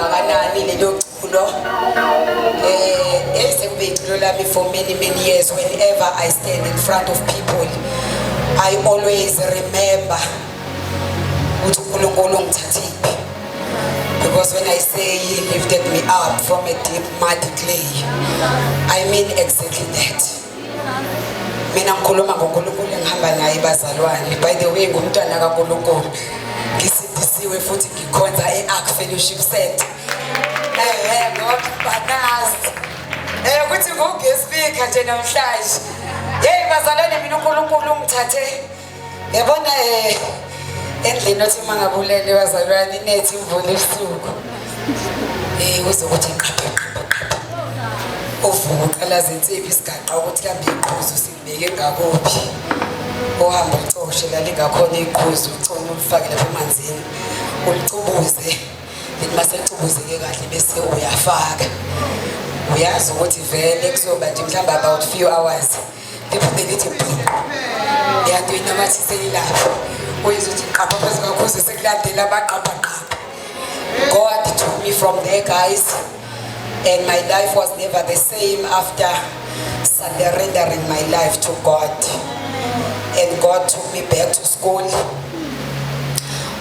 kangakanani lelo culo sekube iculo lami for many years. Whenever I stand in front of people, I always remember ukuthi uNkulunkulu ungithathile, because when I say he lifted me up from a deep muddy clay, I mean exactly that. Mina ngikhuluma ngoNkulunkulu engihamba naye bazalwane. By the way, ngumntwana kaNkulunkulu, ngisindisiwe futhi ngikhonza eArk Fellowship Center. Ngobanazi ukuthi nguguest speaker nje namhlanje. Hey bazalwane, mina uNkulunkulu ungithathe. Yabona endlini othi mangabulele bazalwane nethi imvula ebusuku. Uzokuthi qapha uvuka la zinsimbi isigaqa ukuthi kambe iqhuzu sibeke ngakuphi. Ohamba ucoshe la lingakhona iqhuzu ucona ulifake lapha emanzini ulicubuze. Mase licubuzeke kahle bese uyafaka. Uyazi ukuthi vele kuzoba nje mhlawumbe about few hours liphinde lithi yanto inamathiseli lapho. Uyizothi qapha phezu kwakhoze sekulandela abaqapha. God took me from there, guys, and my life was never the same after surrendering my life to God. And God took me back to school.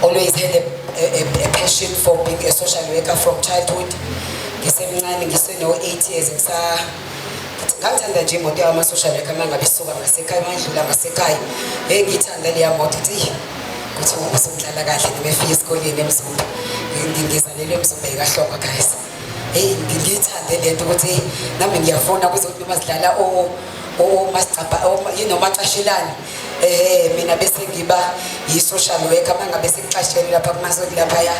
Always had a passion for being a social worker from childhood. Ngisemncane ngiseno 8 years ngithanda nje imoto yama social worker mangabe isuka ngasekhaya mandlula ngasekhaya. Ngithanda le moto ukuthi usudlala kahle nebefika esikoleni emzumba. Ngizalelwe emzumba ekaHlokwe, guys. Ngithande lento ukuthi nami ngiyafuna ukuthi noma sidlala macashelani mina bese ngiba yi-social worker mangabe sekuxasheni lapha kumasonto laphaya.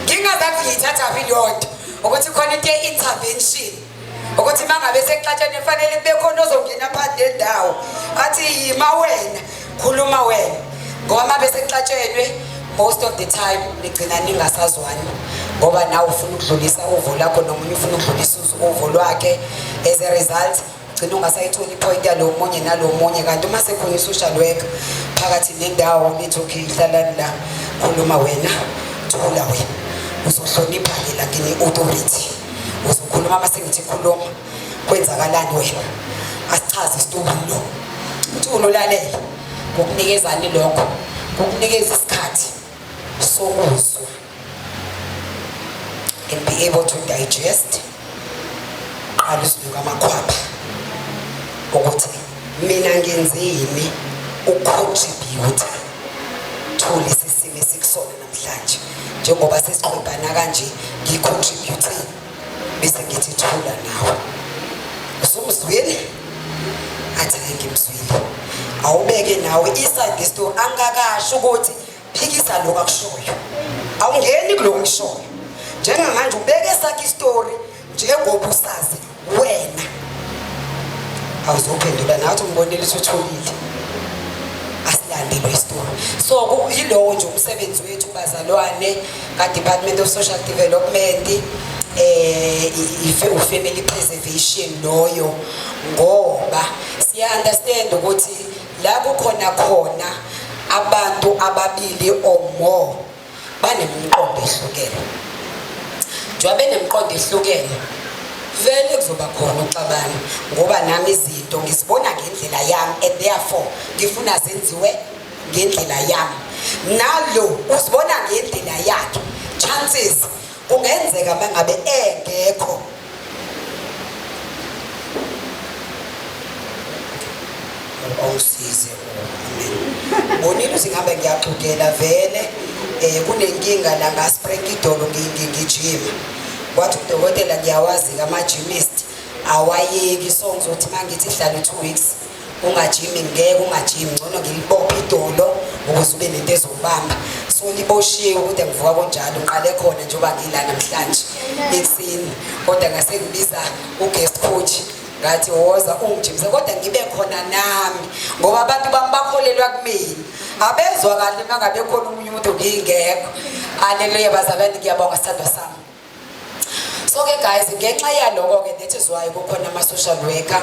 Ngingazathi ngiyithatha vilonto ukuthi khona into ye-intervention ukuthi mangabe sekuxatsheni kufanele kube khona ozongena phakathi nendawo athi yima wena, khuluma wena. Ngoba mabe sekuxatshenwe most of the time nigcina ningasazwani, ngoba nawe ufuna ukudlulisa uvo lakho nomunye ufuna ukudlulisa uvo lwakhe. As a result gcina ungasayitholi ipoint yalo munye nalo munye. Kanti uma sekhona i-social worker phakathi nendawo lithi okay, hlalani la, khuluma wena, thula wena, uzohlonipha-ke la ngine authority, uzokhuluma mase ngithi khuluma, kwenzakalani wena, asichaze isitulo uThulo lalela. Ngokunikezani lokho, ngokunikeza isikhathi sokuzwa and be able to digest. Qala usibuka amakhwapha ukuthi mina ngenzeni ucontribute to lesi simo esikusona namhlanje. Njengoba sesiqhubana kanje ngicontribute bese ngithi thula nawe. Usumzwile? Athi ngimzwile. Awubeke nawe iside story angakasho ukuthi phikisa lokho akushoyo. Awungeni kuloko ngishoyo. Njengamanje ubeke sakhe istory njengoba usazi wena. Awuzophendula nathi umbonile usutholile. Asilande lo story. So yilowo nje umsebenzi wethu bazalwane ka Department of Social Development, family preservation loyo, ngoba siya understand ukuthi la kukhona abantu ababili or more banemqondo ehlukene. Njengoba benemqondo ehlukene vele kuzoba khona uxabana, ngoba nami izinto ngizibona ngendlela yami and therefore ngifuna zenziwe ngendlela yami. Nalo uzibona ngendlela yakhe, chances kungenzeka mangabe engekho awusize. Bonile singabe ngiyaxukela vele kunenkinga la ngasprank idolo ngigijima. Wathi udokotela ngiyawazi ama-gymist awayeki, so ngizothi mangithi hlala 2 weeks ungajimi, ngeke ungajimi, ngcono ngilibophe idolo ukuze ube nento ezobamba. So liboshiwe ukuthi ngivuka konjalo, ngiqale khona njengoba ngila namhlanje ekuseni, kodwa ngase ngibiza uguest coach ngathi woza ungijimisa, kodwa ngibe khona nami ngoba abantu bami bakholelwa kumina. Abezwa kahle mangabe khona umunye umuntu ngingekho. Haleluya bazalwane, ngiyabonga sithandwa sami. So ke guys, ngenxa yaloko ke that is why kukhona ama-social worker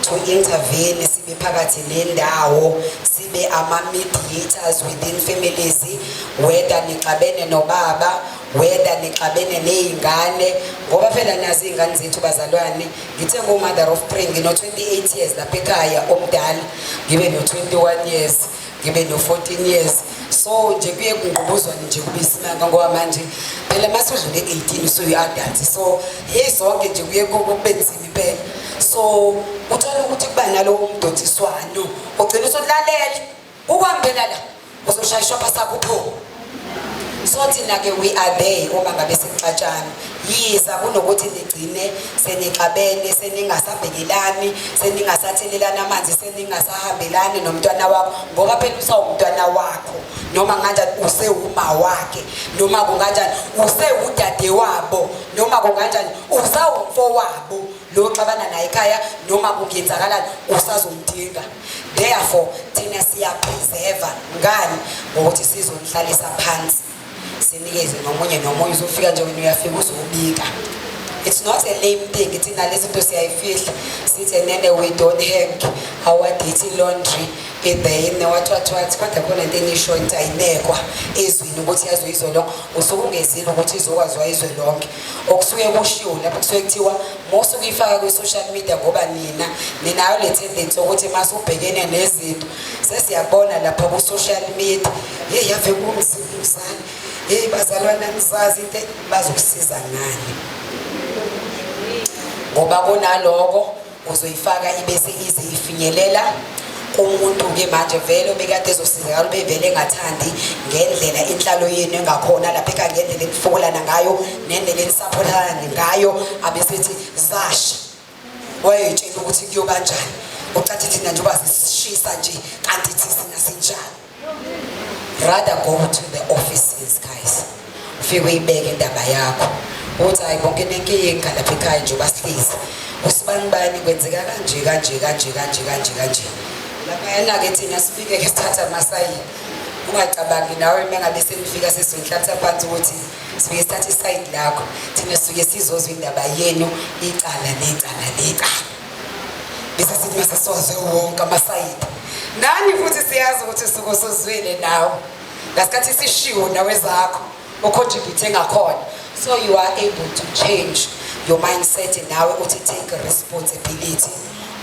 to intervene, sibe phakathi nendawo, sibe ama-mediators within families, whether nixabene nobaba whether nixabene nezingane ngoba phela nazi izingane zethu bazalwane ngithe ngo mother of praying ngino 28 years lapha ekhaya omdala ngibe no 21 years ngibe no 14 years so nje kuye kungqubuzwa nje kubisimanga ngoba manje phela masudlule 18 so you adult so zonke nje kuye kubenzima impela so uthola ukuthi kuba nalo umdodiswano ugcina usodlalele ukwambela la uzoshayishwa phasakho pho so thina ke we are there uma ngabe sixatshana yiza kunokuthi nigcine senixabene seningasabhekelani seningasathelelana amanzi seningasahambelani nomntwana wakho ngoba phela usawumntwana wakho noma kanjani usewuma wakhe noma kunganjani usewudade wabo noma kunganjani usawumfo wabo lo xabana naye ekhaya noma kungenzakalani usazomdinga therefore thina siya preserve ngani ngokuthi sizomhlalisa phansi sinikeze nomunye uzofika nje wena uyafika uzobika it's not a lame thing ithi nalezi zinto siyayifihla sithi nene we don't hang our dirty laundry in the what kodwa khona into enisho into ayinekwa ezwini ukuthi yazwe izolonke usukungezile ukuthi izokwaziwa izwe lonke okusuke kushiwo lapho kusuke kuthiwa mosu kuyifaka ku social media ngoba ninayo le tendency ukuthi masubhekene nezinto sesiyabona lapha ku social media yave kumzimzana bazalwana nisazi into bazokusiza ngani ngoba konaloko uzoyifaka ibese ize ifinyelela umuntu ke manje vele obekade ezosizakala bevele engathandi ngendlela inhlalo yenu engakhona lapha eka ngendlela enifukulana ngayo nendlela enisapholana ngayo abesethi zasha wayetshela ukuthi kuyobanjani ucathi thina nje bazisishisa nje kanti thina sinjani rather go to the offices guys ufike uyibeke indaba yakho uthi hayi bonke nenkinga lapha ekhaya nje basihlisa usibanibani kwenzeka kanje lapha yana ke thina sifike ke sithatha amasayi ungacabangi nawe mengabe senifika sesonhlatha phansi ukuthi sifike sithatha iside lakho thina sifike sizozwa indaba yenu icala bese sithi masasozwe wonke amasayidi nani futhi siyazi ukuthi sokosozwele nawe ngasikhathi sishiwo nawe zakho ucontribute ngakhona so you are able to change your mindset nawe uthi take responsibility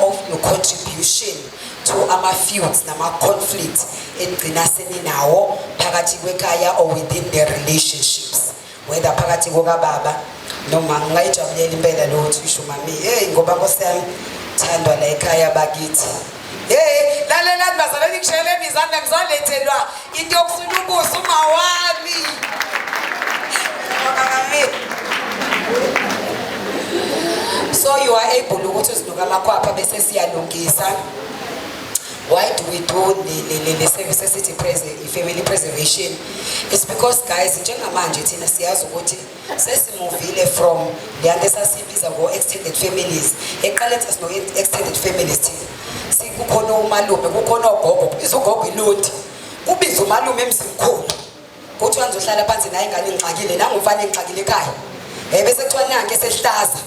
of your contribution to ama-feuds nama-conflicts engcina seninawo phakathi kwekhaya or within the relationships whether phakathi kokababa noma ngingayijabulela impela lo uthi usho mami ngoba Nkosi yami thandwa la ekhaya bakithi lalela bazalwane ngishayeleni izandla ngizolethelwa into yokusula ubuso umawami so you are able ukuthi uzinuka amakhwapha bese siyalungisa. Why do we do the services family preservation? It's because guys njengamanje thina siyazi ukuthi sesimuvile from the andesasibiza go extended families eqaletha sino extended families thina sikukhona umalume kukhona ogogo kubiza ugogo ilodi kubiza umalume emzimkhulu kuthi wanzohlala phansi naye ingane ingxakile nangumfana engxakile ekhaya bese kuthiwa nange sehlaza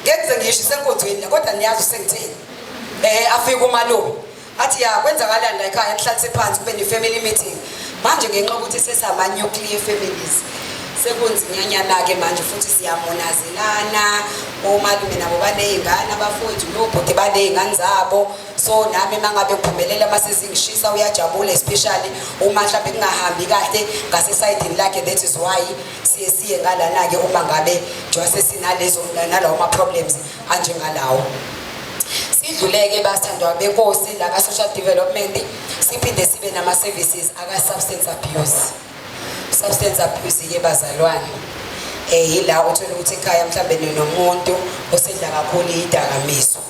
ngeke ngisho senkonzweni kodwa niyazi usengithini afika umalume athi ya kwenzakalani la ekhaya nihlalise phansi kube ne family meeting manje ngenxa ukuthi sesama nuclear families sekunzinyanyana ke manje futhi siyamonazelana omalume nabo banezingane abafowethu nobhuti banezingane zabo so nami mangabe ngiphumelela masezingishisa uyajabula especially uma mhlawumbe kungahambi kahle ngase side lakhe that is why siye ngalana ke uma ngabe njengoba sinalezo nalawo ma problems anjengalawo sidluleke bathandwa benkosi la ka social development siphinde sibe nama services aka substance abuse yebazalwane yila uthola ukuthi ekhaya mhlambe nomuntu osedla kakhulu idakamizwa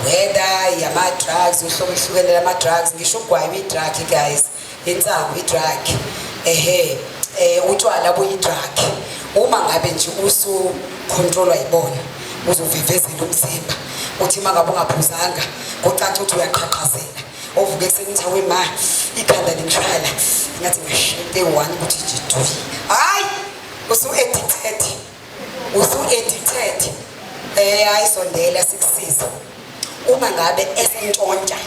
whether yama drugs uhlobo ama drugs ngisho ugwayi i-drug guys insangu i-drug utshwala buyi-drug uma ngabe nje usu controlwa yibona uzovivezela umzimba uthi mangabe ungaphuzanga kucaca ukuthi uyaqhaqhazela ovuke ekuseni uthi awe ma ikhanda lingishayela ngathi ngishite one ukuthi jidu hayi usu addicted ayisondela sikusiza uma ngabe esentshontsha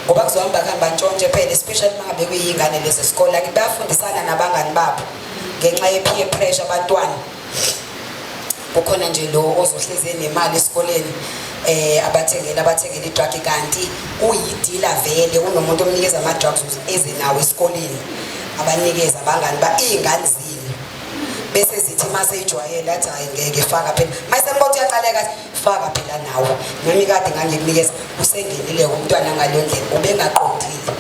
ngoba kuzohamba kuhamba ntshontshe phela especially mangabe kuyingane lezi esikole bayafundisana nabangani babo ngenxa ye peer pressure abantwana kukhona nje lo ozohleze nemali esikoleni abathengele idrug kanti uyidila vele unomuntu omnikeza ama drugs ezinawo esikoleni abanikeza abangani ingane zini bese zithi mase ijwayele athi hayi ngeke faka phela mayisembona uyaqaleka faka phela nawo noma ikade ngangikunikeza usengenile umntwana ngalondlela ubengaqondile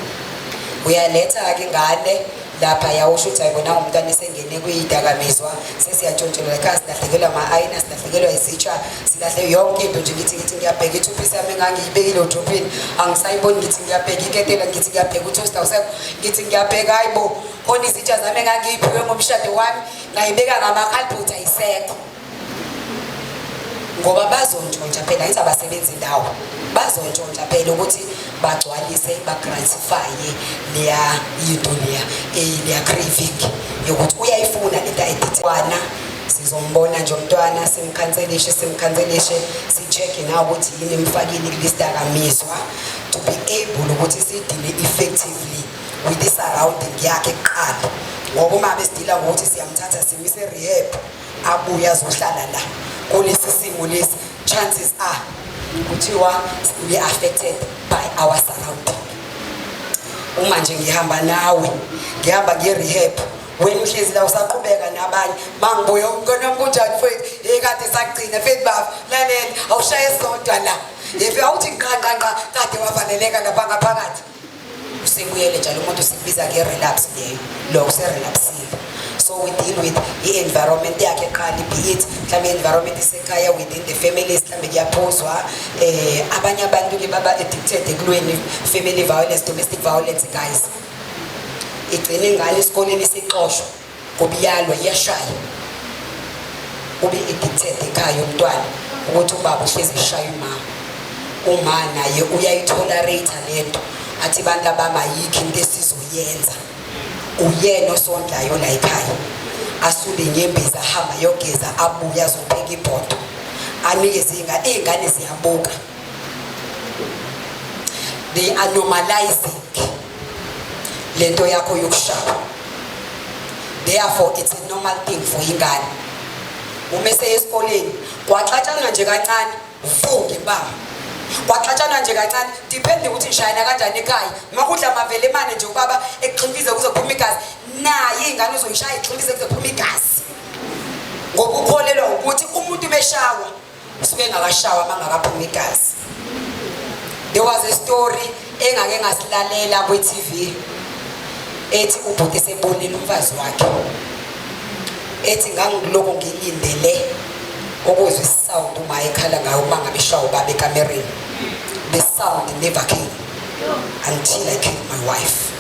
uyaletha ke ingane lapha yawusho ukuthi ayibona umntwana esengene kuyidakamizwa sesiyatshontshelwa ekhaya silahlekelwa ama-ayina silahlekelwa izitsha silahle yonke into nje ngithi ngiyabheka ithupisi yami engangiyibekile udrophini angisayiboni ngithi ngiyabheka iketela ngithi ngiyabheka uthosta usekho ngithi ngiyabheka hayibo khona izitsha zami engangiyiphiwe ngomshado wami ngayibeka ngamakhalibhutha ayisekho ngoba bazontshontsha phela yithi abasebenzi indawo bazontshontsha phela ukuthi bagcwalise bagrantifye leya into leya craving yokuthi uyayifuna lento ayidithwana sizombona nje umntwana simkhanselishe si-check na ukuthi yini emfakile kulistakamizwa to be able ukuthi sidile effectively with this surrounding yakhe kuqala ngoba uma besidila ngokuthi siyamthatha simise rehab abuya azohlala la kulesi simo lesi chances are kuthiwa we are affected by our surrounding. Uma nje ngihamba nawe ngihamba nge-rehab wena uhlezi la usaqhubeka nabanye mangibuya umntwana kunjani mfethu ekade sagcina mfethu baba lalela awushaye sodwa la yefe awuthi nqanqanqa kade wavaleleka lapha ngaphakathi usebuyele njalo umuntu sikubiza nge-relapse leyo lo userelapsile. So we deal with the environment yakhe qali be it mhlawumbe environment isekhaya within the families mhlawumbe kuyaphuzwa abanye abantu ke baba addicted ekulweni family violence domestic violence guys igcina ingane esikoleni isixoshwa kubiyalwa iyashaya ube addicted ekhaya umntwana ukuthi ubaba uhlezi eshaya uma naye uyayitolerate lento athi bantu abamayikho into esizoyenza uyena osondlayo la ekhaya asule inyembezi ahamba yogeza abuya azopheka ibhodo anikeze ingane ziyabuka they are normalizing lento yakho yokushaya therefore it's a normal thing for ingane uma esesikoleni kwaxatshana nje kancane ufunge baba kwaxatshana nje kancane depende ukuthi ngishayana kanjani ekhaya makudla amavele emane nje ubaba ekuximbize kuzophuma igazi naye ingane uzoyishaya iximbize kuzophuma igazi ngoba ukholelwa ukuthi umuntu beshawa usuke engakashawa mangakaphuma igazi. There was a story engake ngasilalela kwe-TV ethi ubhuti sebonile umfazi wakhe ethi ngangiloko ngilindele ukuzwe isound uma ekhala ngayo uma ngabe eshawa ubaba ekamereni. The sound never came until I killed my wife.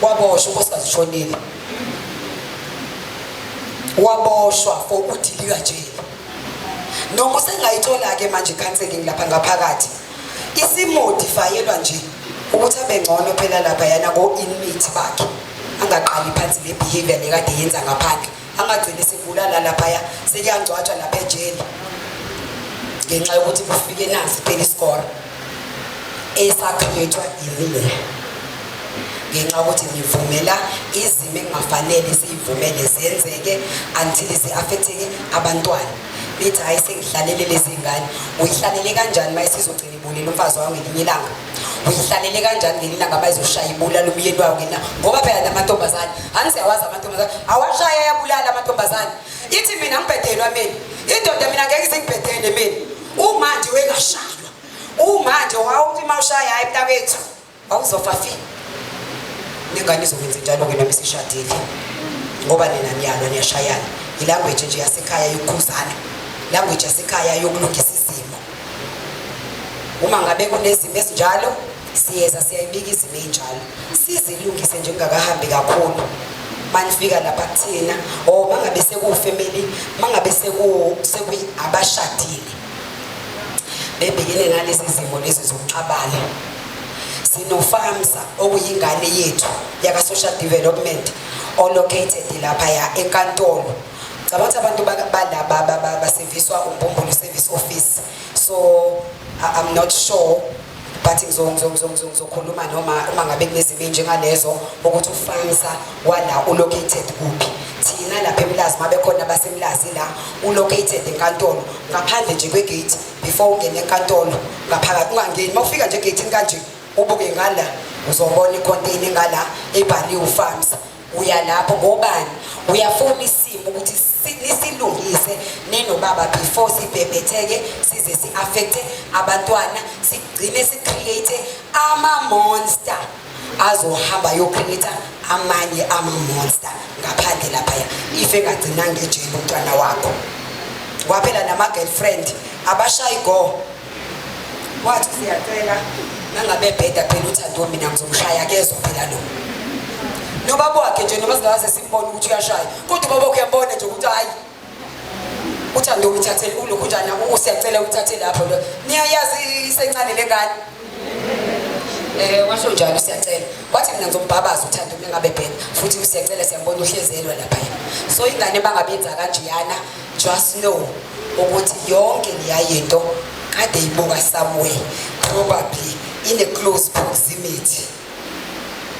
Waboshwa unkosikazi ushonile waboshwa for udilika jele noma sengayithola ke manje counseling lapha ngaphakathi isimodifayelwa nje ukuthi abe ngcono phela lapha yana ko inmate bakhe angaqali phansi le behavior lekade yenza ngaphandle angagcina sivula lapha sekuyangcwatshwa lapha ejele ngenxa yokuthi kufike nazi phela iscore esakhethwa yimina ngenxa yokuthi ngivumela izimo engafanele siyivumele zenzeke until zi-affecteke abantwana. Lithi hayi sengihlalele lezi ngane uyihlalele kanjani mayisizogcina ibulela umfazi wayo ngelinye ilanga uyihlalele kanjani ngelinye ilanga bayizoshaya ibulala umyeni wayo ngena ngoba phela namantombazane anisiyawazi amantombazane awashaya yabulala amantombazane ithi mina ngibhedelwa mina indoda mina ngeke sengibhedele mina uma nje wengashaywa uma nje wawuthi mawushaya hayi mntakwethu awuzofa fi nengane izokwenza njalo ke noma isishadile ngoba nina niyalwa niyashayana ilanguage nje yasekhaya yokukhuzana language yasekhaya yokulungisa izimo. Uma ngabe kunezimo ezinjalo siyeza siyayibika izimo ezinjalo sizilungise nje ngakahambi kakhulu manifika lapha kuthina mangabe sekufamily mangabe abashadile bebhekene nalezi zimo lezi zokuxabana. SinoFAMSA okuyingane yethu yaka social development located lapha enkantolo. Cabanga abantu balaba baserviswa uMbumbulu service office. So I'm not sure but ngizokhuluma noma uma ngabe kunezimo njengalezo ukuthi uFansa wala ulocated kuphi. Thina lapha eMlazi mabe khona baseMlazi la ulocated enkantolo ngaphandle nje kwegate before ungene enkantolo ngaphakathi ungangeni mawufika nje egate kanje ubuke ngala uzobona icontainer ngala ebhaliwe uFansa uya lapho ngobani uyafuna isimo ukuthi nisilungise nenobaba before sibhebhetheke size siaffecte abantwana sigcine sicreate ama monster azohamba yocreate amanye ama monster ngaphandle lapha ife engagcina ngejele umntwana wakho kwaphela nama girlfriend abashayi go wathi siyacela nangabe bheda phela uthando mina ngizomshaya kezwe phela lo nobaba wakhe nje noma singaze simbone ukuthi uyashaya kodwa baba uyambona nje ukuthi hayi uthando umthathele ulokhu njana usiyacela uthathe lapho lo niyayazi isencane lengane washo njalo siyacela wathi mina ngizombhabaza uthando mina ngabe bhena futhi usiyacela siyambona uhlezelwa lapha so ingane bangabenza kanjeyana just know ukuthi yonke leyayinto kade ibuka somewhere probably in a close proximity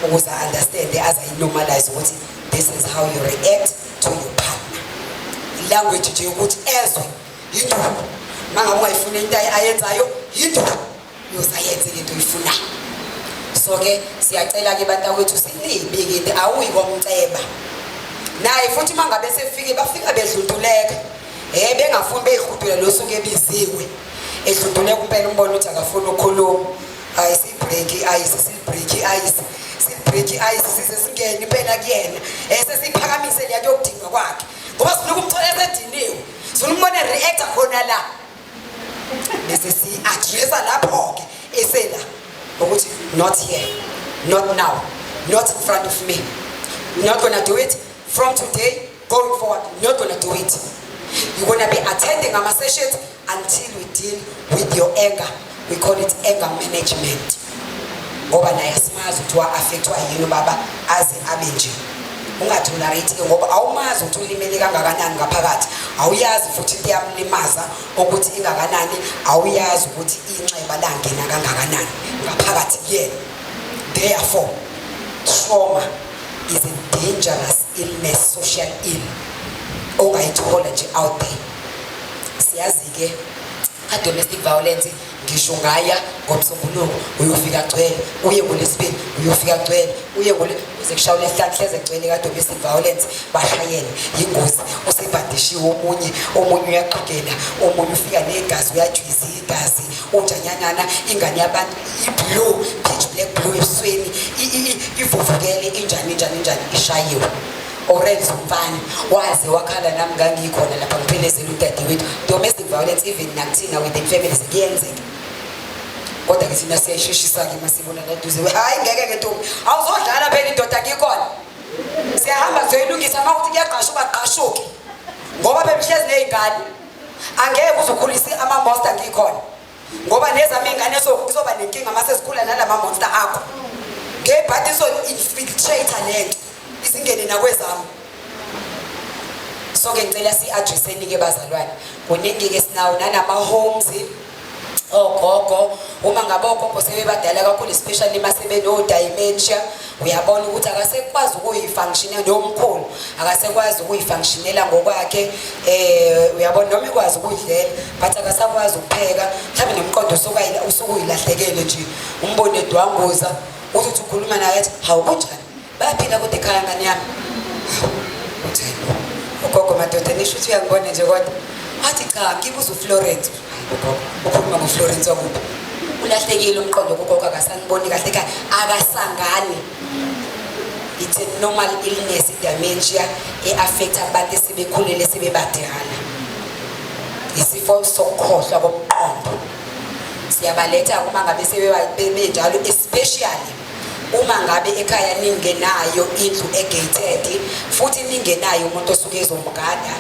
ukuze understand as I normalize ukuthi this is how you react to your partner language nje ukuthi ezwe yinto manga ungayifuna into ayenzayo yinto uyosayenza into uyifuna so ke siyacela ke bantakwethu sinibikide awuyikomceba naye futhi mangabe sefike bafika bedluntuleka bengafuni beyihudula losuke ebiziwe edluntuleka kuphela umbona ukuthi akafuna ukukhuluma ayisibreak ice size singene impela kuyena sesiphakamise liya yokudinga kwakhe ngoba sifuna ukumthola esediniwe sifuna umbone reactor khona la bese si addressa lapho ke esela ukuthi not here not now not in front of me you're not going to do it from today going forward you're not going to do it you're going to be attending our sessions until we deal with your anger we call it anger management ngoba naye asimazi ukuthi wa-affectwa yini baba aze abe nje ungatholerate ngoba awumazi ukuthi ulimele kangakanani ngaphakathi awuyazi futhi into yamlimaza ukuthi ingakanani awuyazi ukuthi inxeba langena kangakanani ngaphakathi kuyena therefore trauma is a dangerous illness social ill ongayithola nje out there siyazi ke domestic violence ngisho ngaya ngomsombuluko uyofika gcwele uye kulesibili uyofika gcwele uye kule uze kushawule ehlanhleze gcwele ka domestic violence bashayene ingozi usebhadishiwe omunye uyaqhugela omunye ufika negazi uyajwiza igazi unjanyanyana ingane yabantu iblue pitch black blue ebusweni ivuvukele injani ishayiwe orenzo mfana waze wakhala nami ngangikhona lapha ngiphelezela udadewethu domestic violence even nakuthina within families kuyenzeka kodwa ke sina siyasheshisa ke masibona laduze hayi ngeke ke ntombi awuzodlala phela indoda ngikhona siyahamba sizoyilungisa mawuthi kuyaqashuka qashuke ngoba bebihlezi nezingane angeke uzokhulisa ama monster ngikhona ngoba nezami ingane izoba nenkinga mase sikhula nalama monster akho ngebhathi so infiltrate lento isingene nakwezami so ke ngicela si-addresseni ke bazalwane kuningi ke sinawo nanama homes ogogo uma ngabe ogogo sebebadala kakhulu especially masebe no dementia uyabona ukuthi akasekwazi ukuyifunctiona nomkhulu akasekwazi ukuyifunctionela ngokwakhe uyabona noma ikwazi ukudlela but akasakwazi ukupheka mhlawumbe nomqondo usukuyilahlekele nje umbone edwanguza uthi ukhuluma naye athi hawu kunjani baphila kodwa ekhaya ngane yami ugogo madoda nisho ukuthi uyangibona nje kodwa athi cha ngibuza uFlorence ukhuluma ngoFlorence wakuphi ulahlekile umqondo kugogo akasaniboni kahle ekhaya akasangani it's a normal illness dementia affect abantu sebekhulile sebebadala isifo sokukhohlwa komqondo siyabaletha uma ngabe sebenjalo especially uma ngabe ekhaya ningenayo indlu egated futhi ningenayo umuntu osuke ezomgada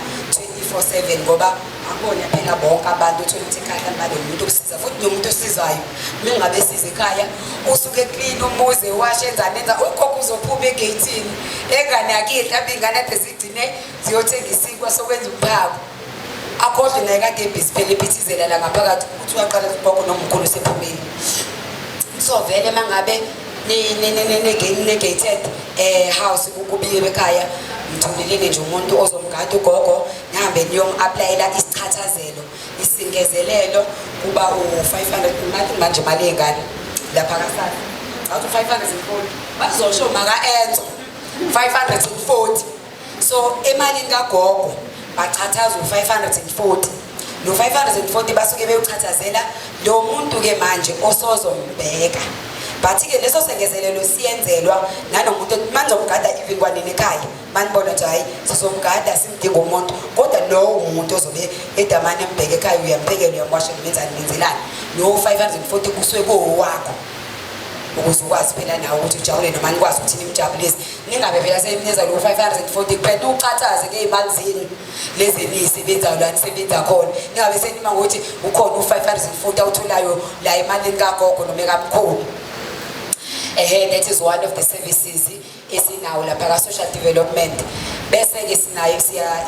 24/7 ngoba akona phela bonke abantu uthola ukuthi ekhaya babe umuntu okusiza futhi nomuntu osizayo mingabe siza ekhaya usuke clean umuze washe enzanenza ugogo uzophuma egatini enganaki mhlawumbe ingane ade zigcine ziyothenga isinkwa sokwenza umphako akhohle naye kade ebhizi phela ephithizela la ngaphakathi ukuthi uyaqala ugogo nomkhulu sephumile so vele mangabe negated house ukubike bekhaya ngitholeleni nje umuntu ozomgada ugogo nihambe niyong-aplayela isichathazelo isingezelelo kuba u500 manje imali engane lapha kasasa awuthi 540 bazosho maka-enzo 540 so emalini kagogo bachathaza u540 lo 540 basuke bewuchathazela lo muntu-ke manje osozombheka but-ke leso sengezelelo siyenzelwa nanomuntu manizomgada even kwanini ekhaya manibona nje hayi sizomgada simdinga umuntu kodwa lowo umuntu ozobe edamane embheke ekhaya uyambhekela uyamwashela nenzelani lo 540 kusuke kowakho ukuze ukwazi phela nawe ukuthi ujabule noma nikwazi ukuthi nimjabulise ningabe phela seninikeza lo 540 kuphela uchathaze-ke iy'mali zenu lezi niyisebenzayo la nisebenza khona ningabe senima ngokuthi ukhona u540 awutholayo la emalini kagogo noma ekamkhulu. That is one of the services esinawo lapha ka-social development. Bese-ke sinayo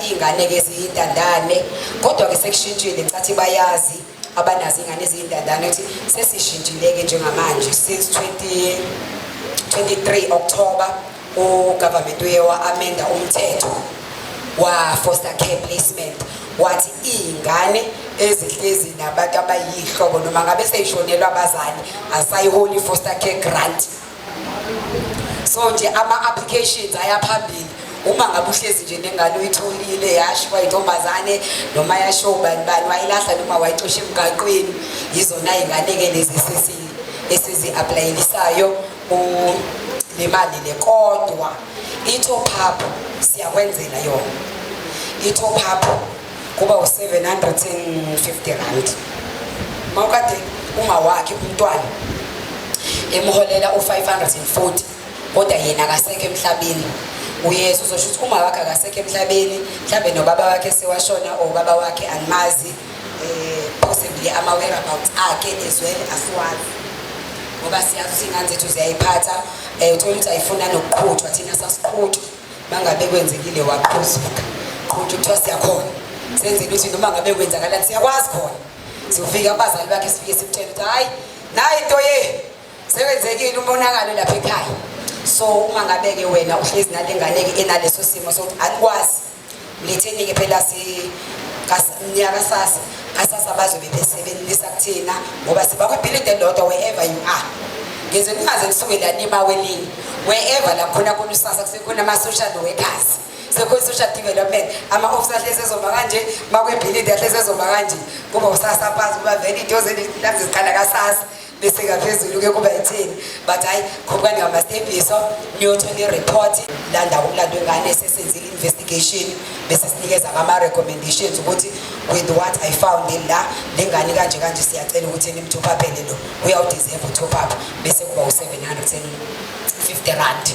iy'ngane-ke eziyintandane kodwa-ke sekushintshile ngicathi bayazi abanazo iy'ngane eziyintandane ukuthi sesishintshile-ke njengamanje since 23 October ugovernment uye wa-amenda umthetho wa-foster care placement wathi iy'ngane ezihlezi nabantu abayihlobo noma ngabe seyishonelwa abazali asayiholi foster care grant. So nje ama-applications ayaphambili uma ngabe uhlezi nje nengane uyitholile yashiwa intombazane noma yashiwa ubani bani wayilahla noma wayixosha emgaqweni yizona iy'ngane-ke lezi esizi-aplayelisayo le mali le kodwa i-top up siyakwenzela yona. I-top up kuba u750 rand mawukade ungawakhi umntwana emholela u540 kodwa yena akasekho emhlabeni uyesu uzosho ukuthi uma wakhe akasekho emhlabeni mhlawumbe nobaba wakhe sewashona or ubaba wakhe angimazi possibly ama-whereabouts akhe as well asiwazi ngoba siyazi ukuthi iy'ngane zethu ziyayiphatha uthola ukuthi ayifuna nokuqhutshwa thina sasiqhutshwa mangabe kwenzekile waqhuzuka qhutshwa kuthiwa siyakhona senzele ukuthi noma ngabe kwenzakalani siyakwazi khona siyofika abazali bakhe sifike simtshela ukuthi hayi nayi into sekwenzekile umonakalo lapha ekhaya. So uma ngabe-ke wena uhlezi nale ngane-ke enaleso simo sokuthi anikwazi mletheni-ke phela mnyaka kasasa bazobe besebenisa kuthina ngoba sibakwibhilidi elodwa wherever you are ngeze ningaze nisuke la nimawelinye wherever la khona usasa kusekhona ama-social workers sekhona i-social development ama-office ahlezi ezoba kanje makwibhilidi ahlezi ezoba kanje kuba usasa phansi kuba vele into lazi ziqala kasasa bese ngaphezulu-ke kuba yithini but hayi khokubani ngamastepiso niyothola i-report landa umlando wengane esesenzile investigation bese sinikeza ama-recommendations ukuthi with what I found la le ngane kanje siyacela ukuthi nimthophapele lo uyawudeserve utop up bese kuba u750 rand.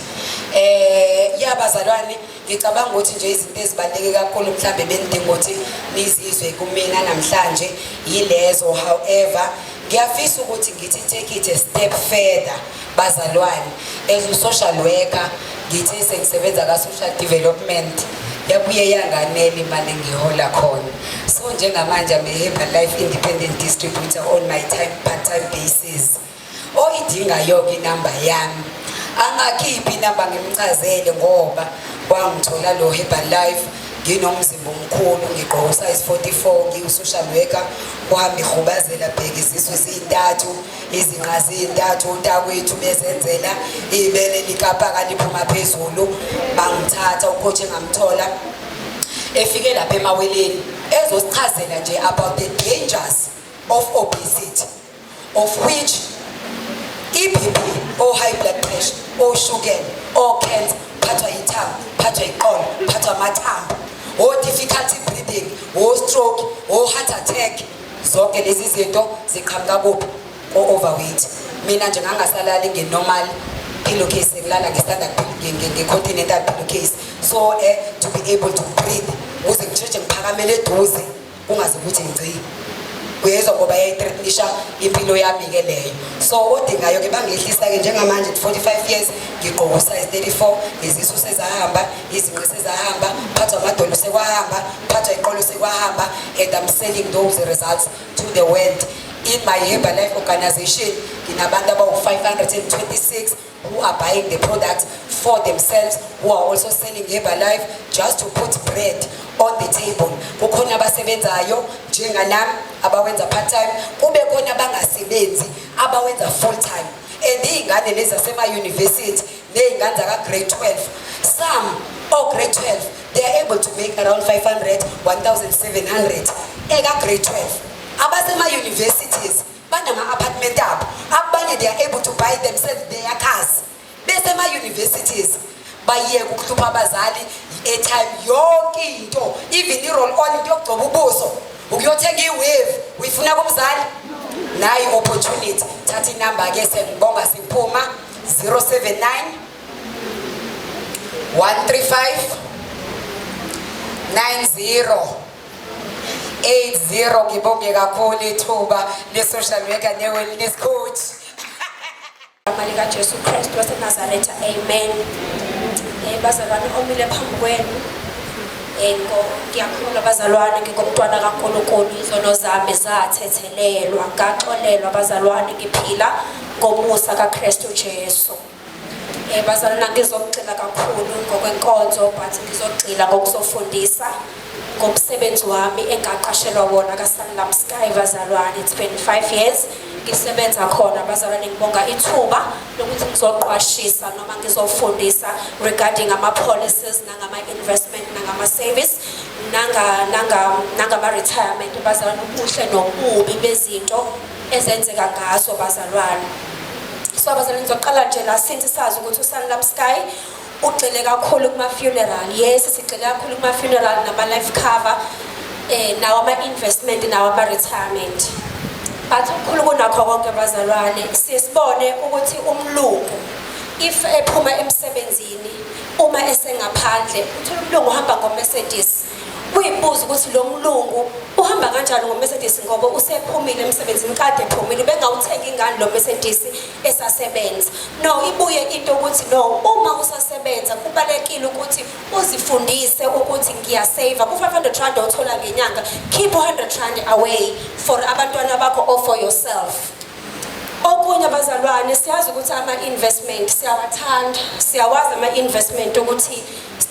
Yabazalwane ngicabanga ukuthi nje izinto ezibaluleke kakhulu mhlambe benidinga ukuthi nizizwe kumina namhlanje yilezo. However ngiyafisa ukuthi ngithi take it a step further bazalwane as u-social worker ngithi sengisebenza ka-social development yabuye yanganele imali engihola khona. So njengamanje ame-Herbalife Independent Distributor on my part-time basis. Oyidingayo-ke inamba yami angakhiphi inamba ngimchazele ngoba wangithola lo Herbalife nginomzimba omkhulu ngigqoka size 44 ngiwu-social worker wami ihubazela bheka izisu eziyintathu izinqazi ey'ntathu ontakwethu bezenzela ibele likapaka liphuma phezulu bangithatha ucoach engamthola efike lapha emaweleni ezosichazela nje about the dangers of obesity of which i-BP or high blood pressure or sugar or cancer phathwa yithambo phathwa yiqolo phathwa amathambo or difficulty breathing or stroke or heart attack zonke lezi zinto ziqhamuka kuphi ko-overweight. Mina nje ngangasalali nge-normal pillowcase sekulala nge-standard nge-continental pillowcase so to be able to breathe ukuze ngisheshe ngiphakamele eduze kungaze ukuthi ngci uyezwa ngoba yayi-threatenisha impilo yami-ke leyo. So odingayo-ke bangehlisa-ke njengamanje 45 years ngigqoka usize 34 izisu sezahamba izinqe sezahamba phathwa amadolo sekwahamba phathwa iqolo sekwahamba and I'm sending those results to the world in my Herbalife organization, nginabantu abawu 526 who are buying the product for themselves, who are also selling Herbalife just to put bread on the table. Kukhona abasebenzayo njenganami abawenza part time, kube khona abangasebenzi abawenza full time. And izingane lezi zasema university nezingane zaka grade 12, some or grade 12, they are able to make around 500, 1,700 eka grade 12. Abasema universities banama apartment abo, abanye they are able to buy themselves their cars. Besema universities baye ukuhlupha abazali airtime yonke into, even i-roll on into yokugcoba ubuso ukuyothenga i-wave uyifuna kumzali. Nayi opportunity, thatha inamba ke sengibonga siphuma 079 135 9080. Ngibonge kakhulu ithuba le-social worker ne-wellness coach. Malika Jesu Kristu waseNazaretha, amen. Bazalwane omile phambi kwenu, ngiyakhulula bazalwane, ngingumntwana kaNkulunkulu, izono zami zathethelelwa, ngaxolelwa bazalwane, ngiphila ngomusa kaKristu Jesu. Bazalwane, ngizogxila kakhulu ngokwenkonzo, but ngizogxila ngokuzofundisa ngomsebenzi wami engaqashelwa wona kaSanlam Sky bazalwane. It's been 5 years ngisebenza khona bazalwane. Ngibonga ithuba lokuthi ngizoqwashisa noma ngizofundisa regarding ama policies nangama investment nangama service nangama retirement bazalwane, ubuhle nobubi bezinto ezenzeka ngaso bazalwane. So bazalwane, ngizoqala nje la since sazi ukuthi uSanlam Sky ugxile kakhulu kuma funeral. Yes, sigxile kakhulu kuma funeral nama life cover nawo ama investment nawo ama retirement. But ukukhulu kunakho konke bazalwane, sisibone ukuthi umlungu if ephuma emsebenzini uma esengaphandle uthola umlungu uhamba ngoMercedes, uyibuza ukuthi lo mlungu uhamba kanjani ngoMercedes ngoba usephumile emsebenzini kade ephumile bengawuthenga ingane lo Mercedes esasebenza. No, ibuye into ukuthi no, uma usasebenza kubalekile ukuthi uzifundise ukuthi ngiyasave ku 500 rand othola ngenyanga, keep 100 rand away for abantwana bakho or for yourself. Okunye bazalwane, siyazi ukuthi ama investment siyawathanda, siyawazi ama investment ukuthi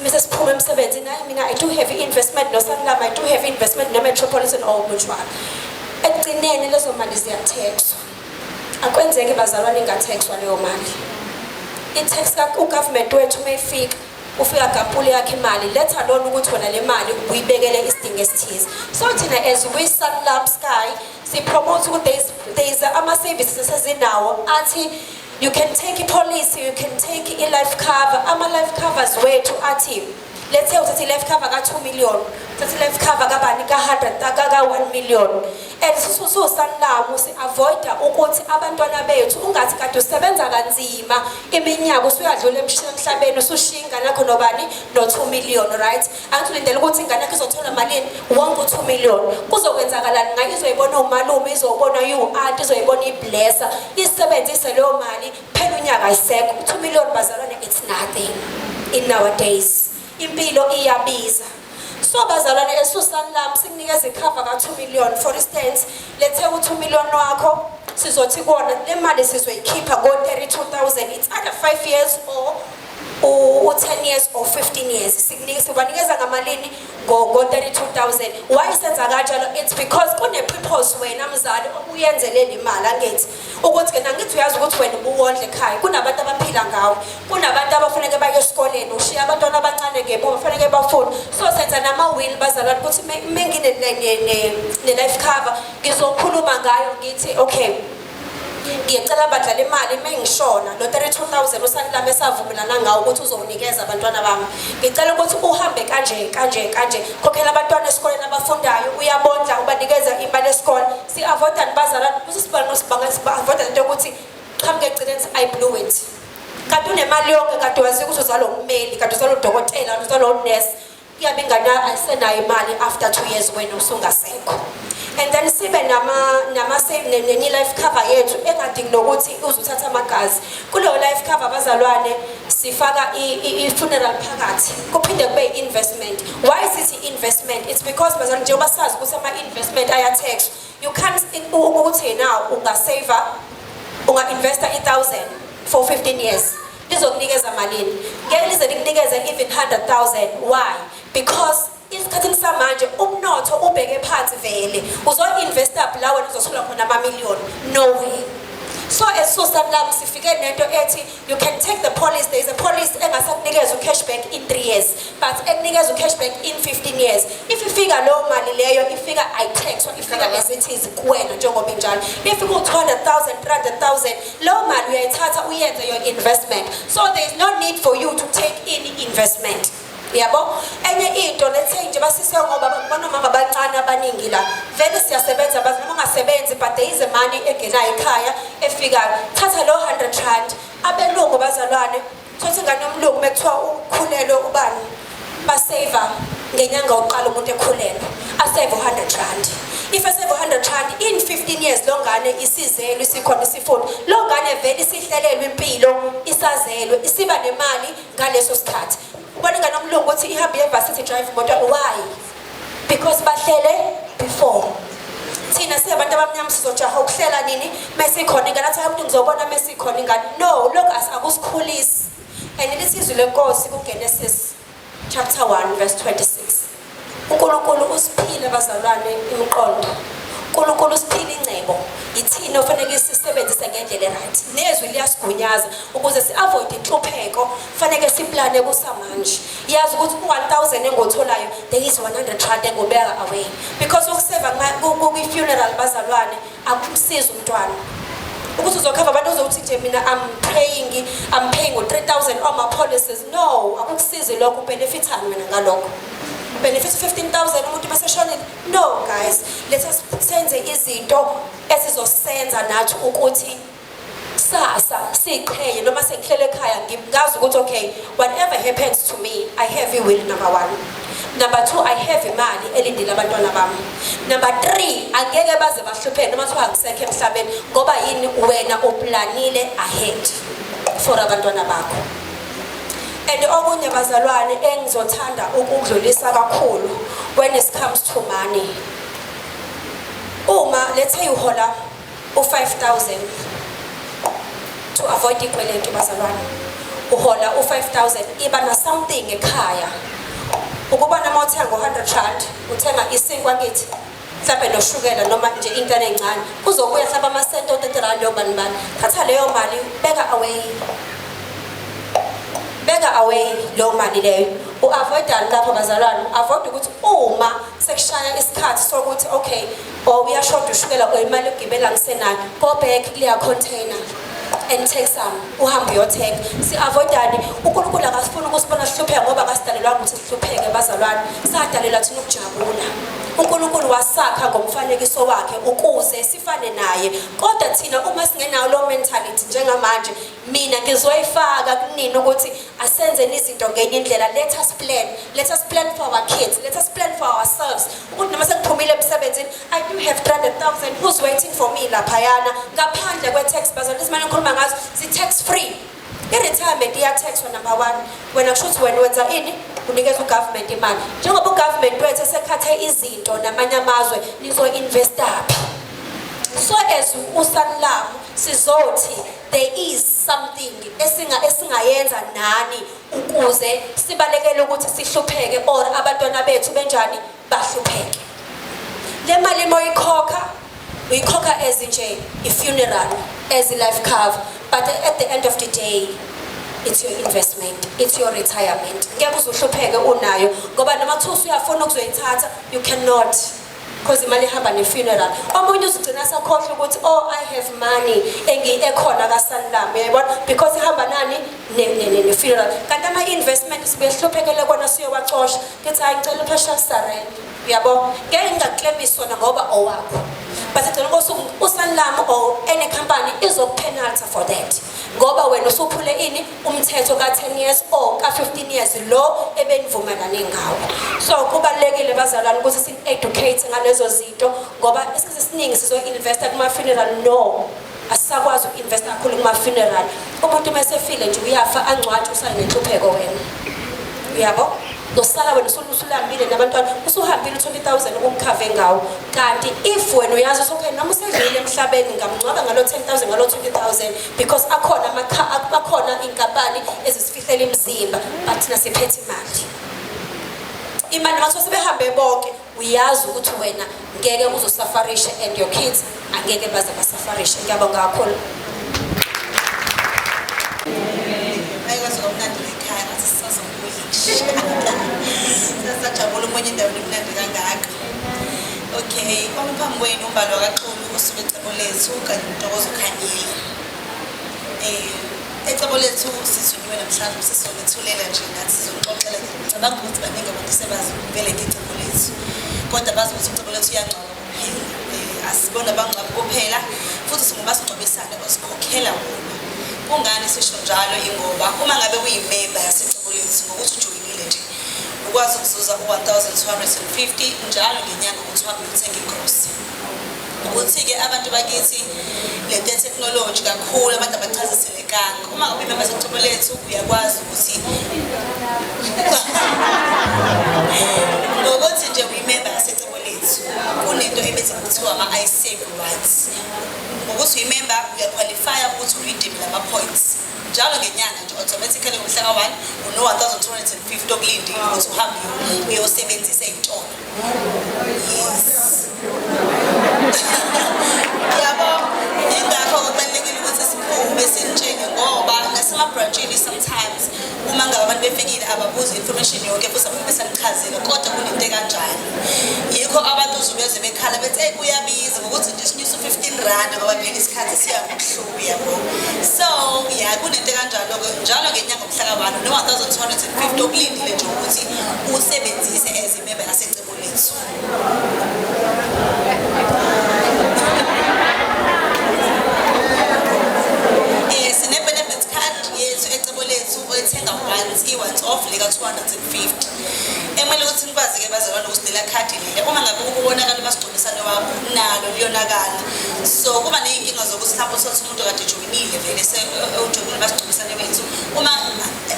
Mrs. Puma emsebenzini nayi mina I do have investment no Sanlam, I do have investment no Metropolitan or Mutual. Ekugcineni lezo mali ziyathexwa. Akwenzeki bazalwane ingathexwa leyo mali. I-tax ka-government wethu mayifika ufika kampuli yakhe imali, let alone ukuthi wena le mali uyibekele isidingo esithize. So thina as we Sanlam Sky si promote ukuthi there's ama services esezinawo athi you can take a policy, you can take a life cover. Ama life covers wethu athi let's say uthatha life cover ka 2 million, uthatha life cover kabani ka 100 ka 1 million. And so Sanlam si avoid ukuthi abantwana bethu ungathi kade usebenza kanzima iminyaka usuyadlula emhlabeni usushinga nakho nobani no 2 million, right? Angithulindele ukuthi ingane yakhe izothola malini 1 million. Kuzokwenzakalani ngayo? Izoyibona umalume, izobona you-aunt, izoyibona iblessa, isebenzise leyo mali phela unyaka ayisekho. 2 million bazalwane, it's nothing in nowadays. Impilo iyabiza. So bazalwane esuSanlam sikunikeza icover ka 2 million. For instance, let's say u2 million wakho sizothi kona le mali sizoyikhipha go 32,000. It's either 5 years or 10 years or 15 years. Sikunikeza ngamalini go 32,000. Why senza kanjalo? It's because kune purpose wena mzali uyenzelele imali angithi ukuthi ke nangithi uyazi ukuthi wena uwondle ekhaya, kunabantu abaphila ngawo, kunabantu abafanele baye esikoleni, ushiya abantwana abancane ngemuva bafanele bafunda. So senza nama will bazalwane ukuthi mengine ne life cover ngizokhuluma ngayo ngithi okay, ngiyacela badlala imali mengishona lo 32,000 uSanlam esavumelana ngawo ukuthi uzowunikeza abantwana bami. Ngicela ukuthi uhambe kanje khokhela abantwana esikoleni abafundayo, uyabondla ubanikeza imali esikole. Si avoid bazalwane kusibanga avoid into ukuthi qhamuke egcineni I blew it. Kanti unemali yonke, kade wazi ukuthi uzalo ummeli, kade uzalo udokotela, uzalo unurse, iyabe ingane ayisenayo imali after 2 years wena usungasekho. And then sibe nama save ne life cover yethu engadingi nokuthi uzuthatha amagazi. Kuleyo life cover bazalwane sifaka I funeral phakathi, kuphinde kube investment. Why is it investment? It's because bazalwane njengoba sazi ukuthi ama investment aya tax. You can't ukuthi now ungasave unga-investa 1,000 for 15 years. Lizokunikeza malini? Ngeke lize likunikeze even 100,000. Why? Because isikhathini samanje umnotho ubheke phansi vele. Uzo-investa la wena uzothola khona ama-million. No way. So as Sanlam sifike nento ethi you can take the police. There is a police engasakunikeza cashback in 3 years, but ekunikeza cashback in 15 years. If ifika lo mali leyo ifika i-tax or ifika as it is kuwena njengoba injalo. If you go 200,000, 300,000, lo mali uyayithatha uyenze your investment. So there is no need for you to take any investment. Yabo, enye into let's say nje basise ngoba bonoma abancane abaningi la vele siyasebenza bazi noma ungasebenzi but there is a money engenayo ekhaya efika thatha lo 100 rand abelungu bazalwane thothi ngane yomlungu bekuthiwa ukhulelwe ubani basave ngenyanga oqala umuntu ekhulelwe asave 100 rand. If I save 100 rand in 15 years lo ngane isizelwe isikhona isifunda lo ngane vele isihlelelwe impilo isazelwe isiba nemali ngaleso sikhathi. Ubona nomlungu uthi ihambe ye-varsity drive motor. Why? Because bahlele before. Thina siyabantu abamnyama sizojaha ukuhlela nini mesikhona ingane athi umuntu ngizobona mesikhona ingane. No, look akusikhulisi. And lisizwe lenkosi kuGenesis chapter 1 verse 26. uNkulunkulu usiphile bazalwane imiqondo. uNkulunkulu usiphile ingcebo. Ithina ofanele sisebenzise ngendlela right. Nezwi liyasigunyaza ukuze si-avoid inhlupheko. Fanele siplane kusamanje. Yazi ukuthi 1,000 engotholayo there is 100 rand engobeka away. Because ukuseva ku-funeral bazalwane akumsiza umntwana. Ukuthi uzokhava abantu uzokuthi nje mina I'm paying 3,000 on my policies. No, akukusizi lokho benefitani mina ngalokho. Benefits 15,000 umuntu maseshonile. No guys, let us senze izinto esizosenza nathi ukuthi sasa siqheye noma sengihlele ekhaya ngigazi ukuthi okay, whatever happens to me I have a will. Number 1. Number 2, I have imali elindile abantwana bami. Number 3, angeke baze bahlupheke noma kuthiwa akusekho emhlabeni ngoba yini wena uplanile ahead for abantwana bakho. And okunye bazalwane engizothanda ukudlulisa kakhulu when it comes to money. Uma let's say uhola u5,000 to avoid ikweletu bazalwane. Uhola u5,000 iba na something ekhaya. Ukuba nama uthenga 100 rand, uthenga isinkwa ngithi mhlawumbe noshukela noma nje into encane. Kuzobuya mhlawumbe amasenti o30 rand yobani bani. Thatha leyo mali beka away. Bega away lo mali leyo. U-avoid lapho bazalwane. Avoid ukuthi uma sekushaya isikhathi sokuthi okay, uyashoda ushukela imali yokugibela ngisenayo. Go back kuleya container and take some. Uhambe uyothenga. Si-avoidani. uNkulunkulu akasifuna ukusibona sihlupheke ngoba akasidalelwa ukuthi sihlupheke bazalwane. Sadalelwa thina ukujabula. uNkulunkulu wasakha ngomfanekiso wakhe ukuze sifane naye. Kodwa thina uma singenayo lo mentality njengamanje, mina ngizoyifaka kunini ukuthi asenze izinto ngenye indlela. Let us plan for our kids. Let us plan for ourselves. Ukuthi noma sengiphumile emsebenzini, I do have 300,000 who's waiting for me laphayana ngaphandle kwe-tax bazalwane. Isimane ngikhuluma ngazo si-tax free. I-retirement iya-taxwa number 1. Wena kusho ukuthi wena wenza ini? Unikeza ugovernment imali. Njengoba ugovernment wethu esekhathe izinto namanye amazwe nizo-investaphi. So as uSanlam sizothi there is something esingayenza nani ukuze sibalekele ukuthi sihlupheke or abantwana bethu benjani bahlupheke. Le mali moyikhokha uyikhokha as nje i-funeral, as life cover, but at the end of the day it's your investment, it's your retirement. Ngeke uzuhlupheke unayo ngoba noma kuthiwa uyafuna ukuzoyithatha you cannot. Because imali ihamba ne-funeral. Omunye uzigcina sakhohlwa ukuthi I have money ekhona kaSanlam, uyayibona, because ihamba nani ne-funeral. Kanti ama-investment sibuye sihluphekele kona siyowacosha. Ngithi hayi ngicela uphesha surrender. Uyabo, ngeke ngingaklemisi sona ngoba owakho. But uSanlam or any company izokupenalty for that. Ngoba wena usuphule ini umthetho ka10 years or ka15 years lo ebenivumelane ngawo. So kubalekile bazalwane ukuthi si-educate ngalezo zinto ngoba isikhathi esiningi sizo-investa kuma-funeral. No, asisakwazi uku-investa kakhulu kuma-funeral. Umuntu mesefile nje uyafa angcwatshe usanenhlupheko wena. Uyabo? nosala wena usulambile nabantwana usuhambile 20,000 ukumkhave ngawo. Kanti if wena uyazi ukuthi noma usedlile emhlabeni ngamngcwaba ngalo 10,000 ngalo 20,000 because akhona inkampani ezisifihlela imizimba but thina siphethe imali. Imali mase sebehambe bonke uyazi ukuthi wena ngeke uzosafarisha and your kids angeke baze basafarisha. Ngiyabonga kakhulu. Ayikwazi ukumnandi ekhaya ngathi sisazokuyisha. Sasajabula umunye indawo emnandi kangaka. Okay, kwami phambi kwenu umbalo kaXulu usuke ecebo lethu kanye noNtokozo Khanyile. Ecebo lethu sisuniwe namhlanje sizolethulela nje nathi sizoxoxela nje. Ngicabanga ukuthi baningi abantu sebazi vele ngecebo lethu. Kodwa bazi ukuthi icebo lethu iyangcono kuphela. Asibona bangcwaba kuphela futhi singubasingcwabisana osikhokhela wona. Kungani sisho njalo ingoba uma ngabe uyimember yasecebo lethu ngokuthi ujoyinile nje ukwazi ukuzuza u1250 njalo ngenyanga ukuthi uhambe uthenga igrocery. Ukuthi ke abantu bakithi le technology kakhulu abantu abachaziselekanga. Uma ngabe imember yasecebo lethu uyakwazi ukuthi ngokuthi nje uyimember yasecebo lethu kunento ebizwa kuthiwa ama-iSave rights. Ukuthi uyimember uyaqualify ukuthi uredeem lama points njalo ngenyanga nje automatically ngomhla ka1 uno 1250 okulindile ukuthi uhambe uyosebenzisa izitolo. Yes. Yabo ingakho kubalekile ukuthi siphume sintshenge ngoba nasema branchini sometimes uma ngabe abantu befikile ababuza information yonke futhi ababesanichazela kodwa kunento kanjani. Yikho abantu uzubeze bekhala bethi hey kuyabiza ngokuthi nje sinyusa 15 rand ngoba phela isikhathi siyakuhluka yabo. So yeah kunento kanjalo njalo ngenyanga omhla ka1 no 1250 okulindile nje ukuthi usebenzise ezimember yasecebo lethu. Oyithenga once i-once off leka 250. Emele ukuthi nikwazi ke bazalwane ukusidela card lele uma ngabe ukubonakala umasigconisane wakho nalo liyonakala. So kuba neyinkinga zokuthi mhlawumbe uthola umuntu kade ejoyinile vele ujoyinile basigconisane wethu uma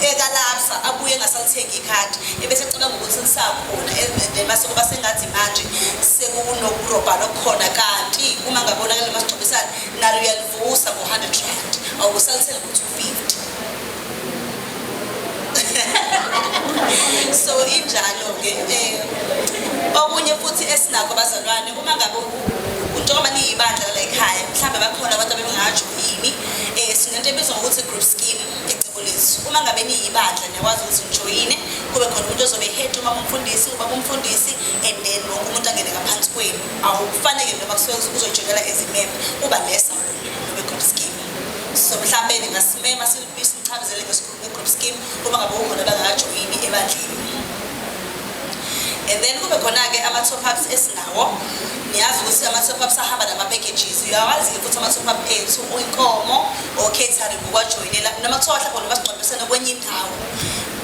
ekalapsa abuye engasalithengi ikhadi ebese ecabanga ukuthi lisakhona then base kuba sengathi manje sekunokurobha lokukhona kanti uma ngabonakala umasigconisane nalo uyalivusa ngo100 rand awusalithela ngo250. So injalo ke okunye futhi esinako bazalwane uma ngabe njengoba niyibandla la ekhaya mhlambe bakhona abantu abengajoyini sinento ebizwa ngokuthi group scheme ecebo lethu. Uma ngabe niyibandla niyakwazi ukuthi nijoyine kube khona umuntu ozobe head uma umfundisi uba umfundisi and then wonke umuntu angene ngaphansi kwenu awufanele noma kusuke uzojoyinela ezimember uba lesa nobe group scheme. So mhlambe ningasimema sichazele nge-group scheme uma ngabe ukhona bangajoyini ebandleni. And then kube khona-ke ama-top-ups esinawo. Niyazi ukuthi ama-top-ups ahamba nama-packages. Uyawazi futhi ama-top-up ethu inkomo or catering ukwajoyinela noma kuthiwa mhlawumbe nomasingcwabisane kwenye indawo.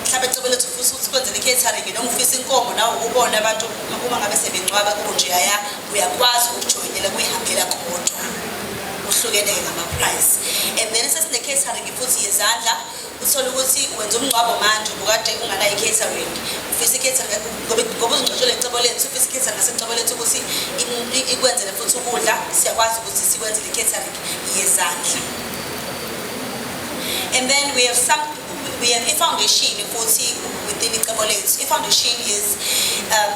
Mhlawumbe ecebo lethu futhi ukuthi kwenzele i-catering noma ufisa inkomo nawe ukubona abantu uma ngabe sebengcwaba kunjeyaya uyakwazi ukujoyinela kuyihambela kodwa. Uhlukene-ke ngama-price. And then sesine-catering futhi yezandla uthola ukuthi wenza umngcwabo manje ubukade unganayo i-catering ufisa i-catering ngoba uzingcwatshele icebo lethu ufisa i-catering ngasecebo lethu ukuthi ikwenzele futhi ukudla siyakwazi ukuthi sikwenzele i-catering yezandla. And then we have i-foundation futhi within icebo lethu. I-foundation is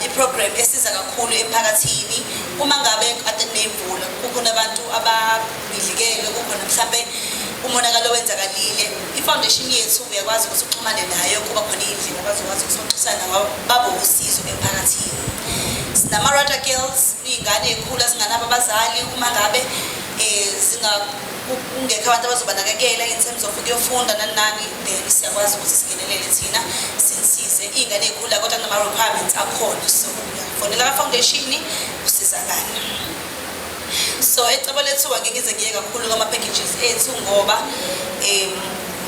i-program esiza kakhulu emphakathini uma ngabe kade nemvula kukhona abantu ababidlikele kukhona mhlambe umonakalo wenzakalile. I-foundation yethu uyakwazi ukuthi uxhumane nayo kuba khona indlela abazokwazi ukuxoxisana nabo babe usizo emphakathini. Sinama-Rota Girls iy'ngane ey'khulu ezinganabo abazali uma ngabe ungekho abantu abazobanakekela in terms of ukuyofunda nani then siyakwazi ukuthi singenelele thina sinisize iy'ngane ey'khula kodwa kunama-requirements akhona. So uyafonela ka-foundation usizakala. So ecebo lethu angeke ngize ngiye kakhulu kwama-packages ethu ngoba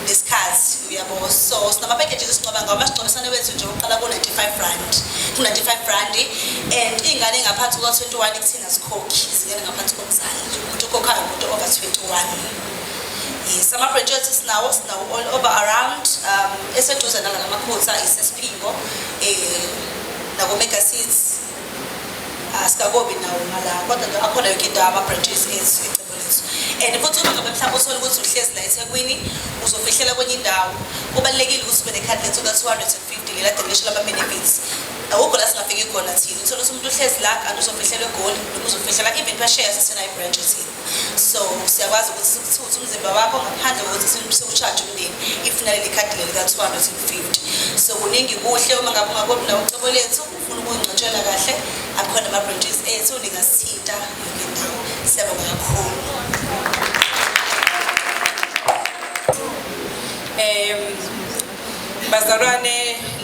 nesikhathi uyabo. So sinama-packages esingcwaba ngawo amasingcwabisane wethu nje uqala ku-95 rand ku-95 rand and iy'ngane engaphansi kuka-21 kuthina sikhokhi zingene ngaphansi komzali umuntu okhokhayo umuntu over 21. Yes, ama-branch ethu sinawo all over around eseduze nalamakhutha isesiphingo nako mega seats asikakobi nawo ngala kodwa akhona yonke into ama-branches ethu ecebo lethu and futhi uma ngabe mhlawumbe uthole ukuthi uhlezi la eThekwini uzofihlela kwenye indawo kubalulekile ukuthi ube nekhadi lethu ka-250 lela declaration lama-benefits awukho la singafiki khona thina uthole ukuthi umuntu uhlezi la kanti uzofihlelwa eGoli noma uzofihlela even phesheya sisinayo ibranch thina so siyakwazi ukuthi sikuthuthe umzimba wakho ngaphandle kokuthi siwushaje umndeni if naleli khadi leli ka-250 so kuningi kuhle uma ngabe ungakobi nawo ucebo lethu ufuna ukungcwatshela kahle akhona ama-branches ethu ningasithinta yonke indawo siyabonga kakhulu. Bazalwane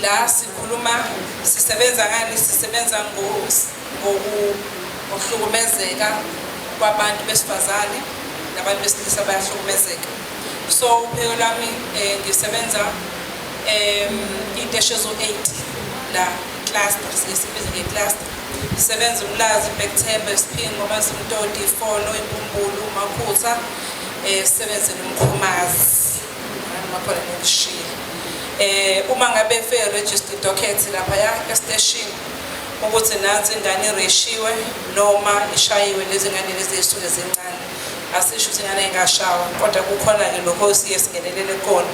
la sikhuluma sisebenza ngani sisebenza ngokuhlukumezeka kwabantu besifazane nabantu besilisa bayahlukumezeka so upheko lami ngisebenza into eshezo 8 la cluster sisibiza ngecluster sisebenza uMlazi Bhekthemba Isiphingo Mazimtoti Ifolo Imbumbulu Makhutha sisebenza noMkhumazi makhona nokushila uma ngabe fe registered docket lapha ya station ukuthi nansi ingane ireshiwe noma ishayiwe lezi ngane lezi ezisuke zincane asisho ukuthi ingane engashawa kodwa kukhona ke lokho siye singenelele khona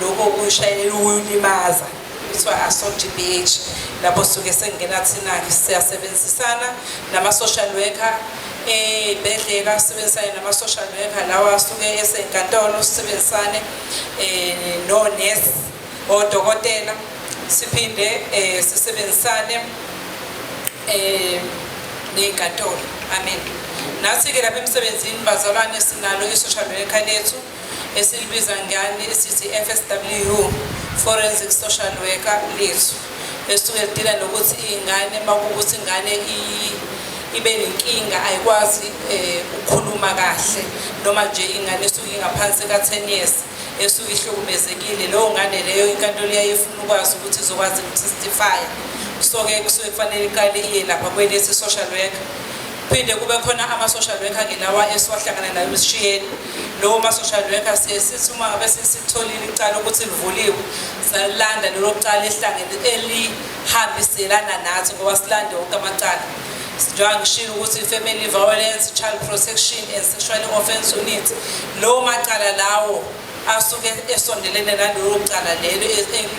lokho kuyishayela ukulimaza kuthiwa assault GBH lapho suke sengena thina siyasebenzisana nama social worker bedlela sisebenzisana nama social worker lawa asuke esenkantolo sisebenzisane no nurse odokotela siphinde sisebenzisane nenkantolo amen nathi ke lapha emsebenzini bazalwane sinalo i-social worker lethu esilibiza ngani esithi FSW forensic social worker lethu esuke lidila nokuthi ingane makukuthi ingane ibe nenkinga ayikwazi ukukhuluma kahle noma nje ingane esuke ingaphansi ka10 years esuke ihlukumezekile leyo ngane leyo inkantolo iyayifuna ukwazi ukuthi izokwazi ukutestify so ke kusuke kufanele iqale iye lapha kwelesi social worker phinde kube khona ama-social worker ke lawa esiwahlangana nayo esishiyeni lowo ma-social worker sithi uma ngabe sesitholile icala ukuthi livuliwe salilanda lelo cala elihambiselana nathi ngoba silande wonke amacala njengoba ngishilo ukuthi family violence, child protection and sexual offense unit lowo macala lawo asuke esondelene nalelo cala lelo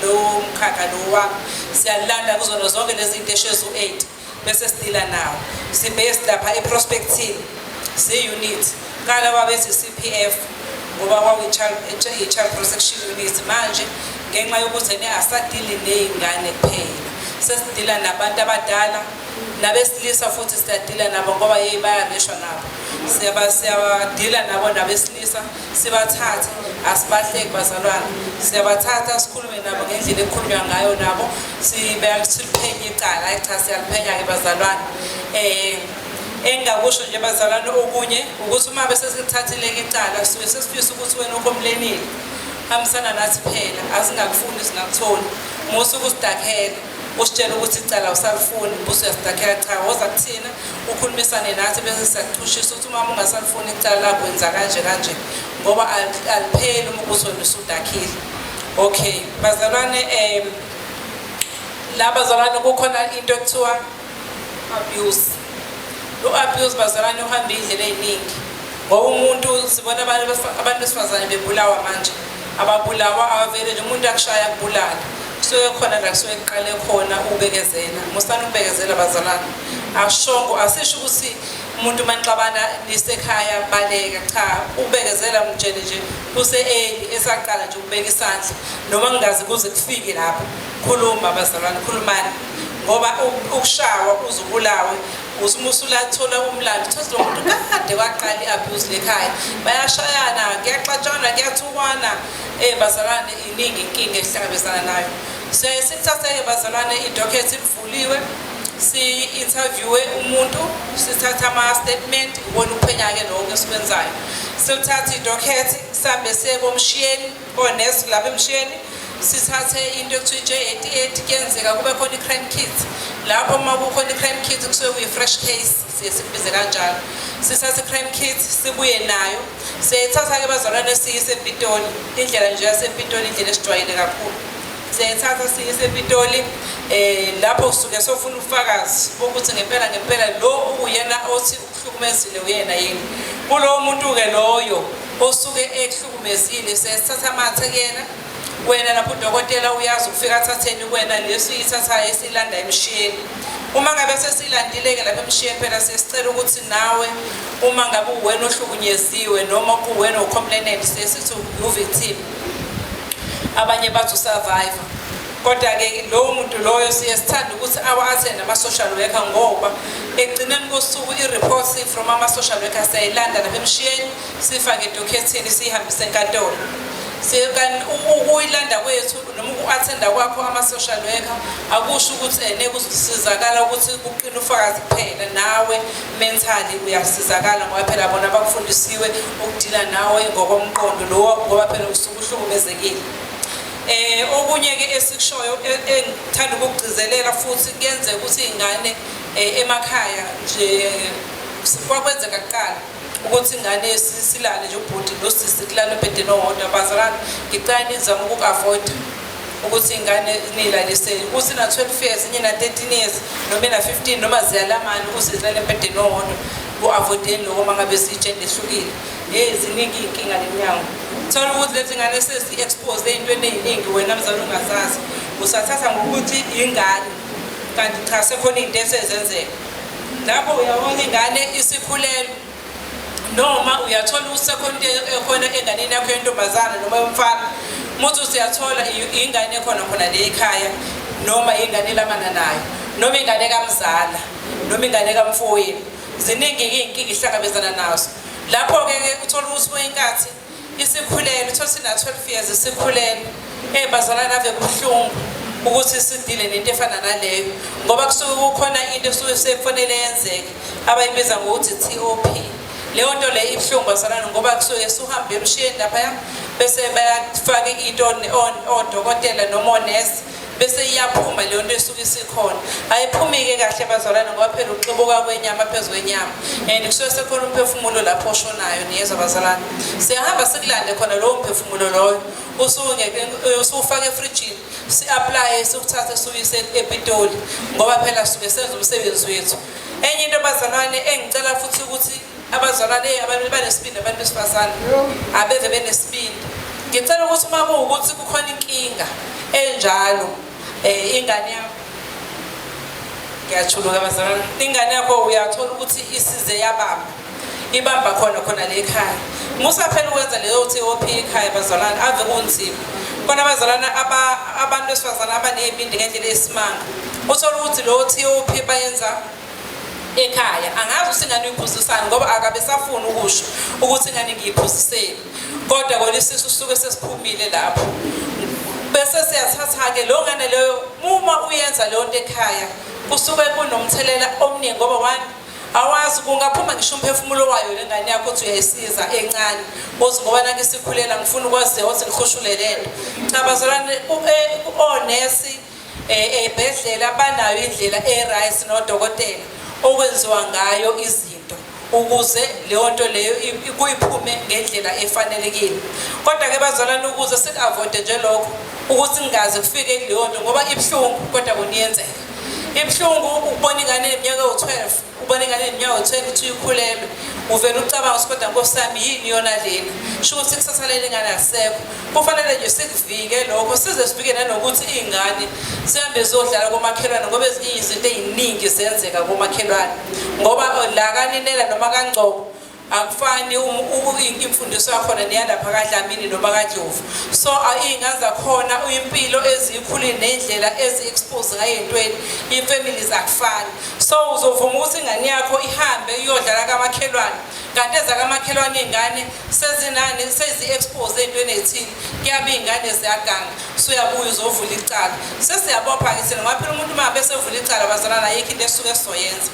lo mkhakha lo wami siyalanda kuzona zonke lezi zinto eshezo 8 bese sidila nawo sibase lapha eprospecting se-unit kala babethi CPF ngoba kwakuyi-child protection unit manje ngenxa yokuthi asadili ney'ngane kuphela sesidila nabantu abadala nabesilisa futhi siyadila nabo ngoba bayareshwa nabo siyabadila nabo nabesilisa sibathathe asibahleki bazalwane siyabathatha sikhulume nabo ngendlela ekukhulunywa ngayo nabo siliphenye icala hayi cha siyaliphenya-ke bazalwane engakusho nje bazalwane okunye ukuthi uma besesithathile-ke icala suke sesifisa ukuthi wena ukomlenile hambisana nathi phela asingakufuni singakutholi musuke usidakhele usitshela ukuthi icala usalifuni buso uyasidakhela cha woza kuthina ukhulumisane nathi bese siyakuxhushisa ukuthi uma ungasalifuni icala lakho wenza kanje kanje ngoba alipheli uma ukuthi wena usudakhile okay bazalwane la bazalwane kukhona into ekuthiwa abuse lo abuse bazalwane uhamba indlela eziningi ngoba umuntu sibona abantu besifazane bebulawa manje ababulawa avele nje umuntu akushaya kubulala kusuke khona la kusuke kuqale khona ubekezela musana ubekezela bazalwane ashongo asisho ukuthi umuntu manixabana lisekhaya baleka cha ubekezela mtshele nje use-early esaqala nje ukubeka isandla noma ngingazi kuze kufike lapho khuluma bazalwane khulumani ngoba ukushawa uzubulawe usulathola umlando thothi lo muntu kade waqala i-abuse lekhaya bayashayana kuyaxatshana kuyathukwana bazalwane iningi inkinga ehlangabezana nayo sikuthathe-ke bazalwane idocket livuliwe si-interviewe umuntu sithatha ama-statement ubona ukuphenyake lokho esikwenzayo siluthathe idocket sihambe siye komshiyeni onesi lapha emshiyeni sithathe into ekuthiwa i-J88 kuyenzeka kube khona i-crime kit lapho uma kukhona i-crime kit kusuke kuyi-fresh case siye sikubize kanjalo sithathe i-crime kit sibuye nayo siyayithatha-ke bazalwane siyise ePitoli indlela nje yasePitoli indlela esijwayele kakhulu siyayithatha siyise ePitoli lapho usuke sofuna ubufakazi ukuthi ngempela lo uyena othi uhlukumezile uyena yini kulo muntu ke loyo osuke ehlukumezile sesithatha amathe kuyena wena lapho udokotela uyazi ufika athatheni wena leso ithatha esilanda emshiyeni uma ngabe sesilandile ke lapha emshiyeni phela sesicela ukuthi nawe uma ngabe uwena ohlukunyeziwe noma kuwena ucomplainant sesithi u-victim abanye bathi usurvivor kodwa ke lo muntu loyo siyesithanda ukuthi awa-attend ama-social worker ngoba ekugcineni kosuku i-report from ama-social worker siyayilanda lapha emshiyeni sifake edokhethini siyihambise enkantolo ukuyilanda kwethu noma uku-attenda kwakho ama-social worker akusho ukuthi neke uzosizakala ukuthi uqine ufakazi kuphela nawe mentally uyasizakala ngoba phela bona bakufundisiwe ukudila nawe ngokomqondo lo ngoba phela usuke uhlukumezekile. Okunye ke esikushoyo engithanda ukugcizelela futhi kuyenzeka ukuthi ingane emakhaya nje kwakwenzeka kuqala ukuthi ingane silale nje ubhuti nosisi kulala ebhedeni owodwa bazalwane ngicela nizame ukuavoid ukuthi ingane nilalise ukuthi na 12 years inye na 13 years noma na 15 noma ziyalamana ukuthi zilale ebhedeni owodwa ku-avoideni lokho mangabe siyitshende ehlukile ziningi inkinga leminyango thola ukuthi lezi ngane sezi-expose ey'ntweni ey'ningi wena mzali ungazazi usathatha ngokuthi ingane kanti cha sekhona iy'nto esezenzeka lapho uyabona ingane isikhulelwe noma uyathola ukuthi sekhona into ekhona enganeni yakho yentombazana noma yomfana muthi usiyathola ingane ekhona khona le ekhaya noma ingane lamana nayo noma ingane kamzala noma ingane kamfowenu ziningi-ke iy'nkinga ihlangabezana nazo lapho-ke uthola ukuthi kwenkathi isikhulelwe uthola sina 12 years isikhulelwe bazalwane ave kubuhlungu ukuthi sidile nento efana naleyo ngoba kusuke kukhona into esuke sekufanele yenzeke abayibiza ngokuthi TOP leyo nto le ibuhlungu bazalwane ngoba kusuke suhambe emshiyeni laphaya bese bayafaka into odokotela noma onesi bese iyaphuma leyo nto esuke isikhona ayiphumi-ke kahle bazalwane ngoba phela uxibuka kwenyama phezu kwenyama and kusuke sekhona umphefumulo lapho oshonayo niyezwa bazalwane siyahamba sikulande khona lowo mphefumulo loyo usufake efrijini si-aplaye sikuthathe suyise ePitoli ngoba phela suke senza umsebenzi wethu. Enye into bazalwane engicela futhi ukuthi abazalwane banesibindi abantu besifazane abeve benesibindi ngicela ukuthi uma kuwukuthi kukhona inkinga enjalo ingane yakho ngiyachuluka bazalwane ingane yakho uyathola ukuthi isize ibamba khona le ekhaya musaphela ukwenza leyo TOP ekhaya bazalwane ave kunzima khona bazalwane abantu besifazane abanezibindi ngendlela esimanga uthola ukuthi lo TOP bayenza ekhaya angazi usingane uyiphuzisana ngoba akabe safuna ukusho ukuthi ingane ngiyiphuzisele kodwa kolisisu suke sesiphumile lapho bese siyathatha-ke lo ngane leyo uma uyenza leyo nto ekhaya kusuke kunomthelela omningi ngoba one awazi kungaphuma ngisho umphefumulo wayo le ngane yakho ukuthi uyayisiza encane othi ngoba nake sikhulela ngifuna ukwazi ukuthi ngikhushule lento cha bazalwane onesi ebhedlela banayo indlela e-right nodokotela okwenziwa ngayo izinto ukuze leyo nto leyo kuyiphume ngendlela efanelekile kodwa-ke bazalwane ukuze sik-avoide nje lokho ukuthi ngingaze kufike kuleyo nto ngoba ibuhlungu kodwa kuniyenzeka ibuhlungu ukubona ingane eneminyaka ewu-12 ubona ingane eneminyaka ewu-20 ukuthi uyikhulelwe uvele ucabanga ukuthi kodwa nkosi yami yini yona lena sho ukuthi ikusasa leli ngane alisekho kufanele nje sikuvike lokho size sivike nanokuthi iy'ngane sihambe ziyodlala komakhelwane ngoba ezinye izinto ey'ningi ziyenzeka komakhelwane ngoba la kaninela noma kaNgcobo akufani imfundiso yakhona neyalapha kaDlamini noma kaDlovu so iy'ngane zakhona impilo eziyikhulile ney'ndlela ezi-expose ngayo ey'ntweni iy'families akufani so uzovuma ukuthi ingane yakho ihambe iyodlala kamakhelwane kanti ezakamakhelwane iy'ngane sezi-expose ey'ntweni ey'thile kuyabe iy'ngane ziyaganga suyabuya uzovula icala sesiyabopha-ke thina ngoba phela umuntu uma ngabe sevula icala bazalwane ayikho into esuke sizoyenza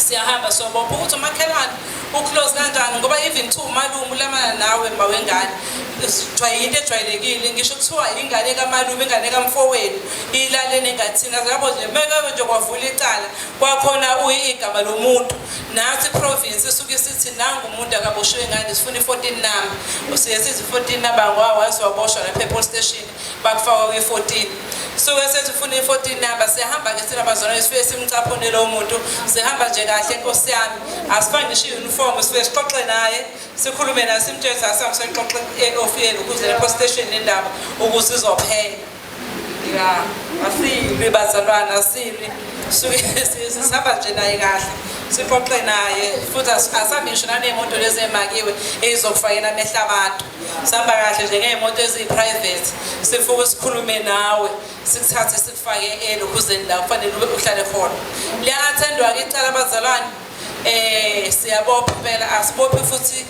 siyahamba sobopha ukuthi umakhelwane uclose kanjani ngoba even two malume lamana nawe mawengane into ejwayelekile ngisho kuthiwa ingane kamalume ingane kamfowenu ilalene ngathina lapho nje meke nje kwavula icala kwakhona igama lomuntu nathi province isuke sithi nangu umuntu akaboshwe ingane sifuna 14 number usiye sithi 14 number ngwawazi waboshwa lapha ePol station bakufaka kwi14 so bese sifuna i14 number sihamba ke sina bazona sifike simcaphone lo muntu sihamba nje kahle Nkosi yami asifanye ngisho uniform sifike sixoxe naye sikhulume naye simthetha samsexoxe eoffice ukuze lePol station nendaba ukuze izophela ya asili bazalwana asili suke sisaba nje naye kahle sixoxe naye futhi asamisho nanemoto lezi emakiwe ezokufakela amehla abantu sihamba kahle nje ngeemoto eziprivate sifuke sikhulume nawe sikuthathe sikufake ukuze la kufanele uhlale khona liyathendwa ke icala abazalwane siyabopha phela asibophi futhi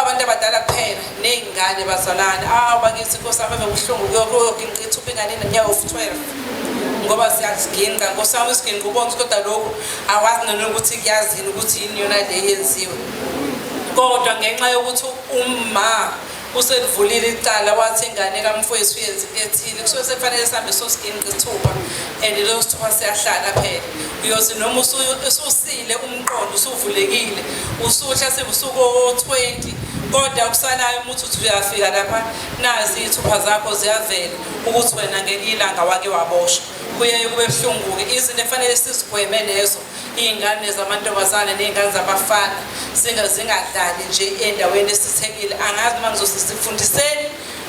abantu abadala kuphela nezingane bazalwane bakithi Nkosi yami bebuhlungu kuyokinqitha ingane nenyawo of 12 ngoba siyaziginqa Nkosi yami isiginqa ubona kodwa lokho awazi nokuthi kuyazini ukuthi yini yona le yenziwe kodwa ngenxa yokuthi uma uselivulile icala wathi ingane kamfowethu yenzi ethile kusuke sefanele sihambe sosiginqa isithupha and lo sithupha siyahlala phela uyozi noma ususile umqondo usuvulekile usuhla sebusuku 20 kodwa kusalayo umuntu uthi uyafika lapha nazi izithupha zakho ziyavela ukuthi wena ngelilanga wake waboshwa kuye kube buhlungu ke izinto efanele sizigweme lezo ingane zamantombazane nezingane zabafana zingadlali nje endaweni esithekile angazi noma ngizosifundiseni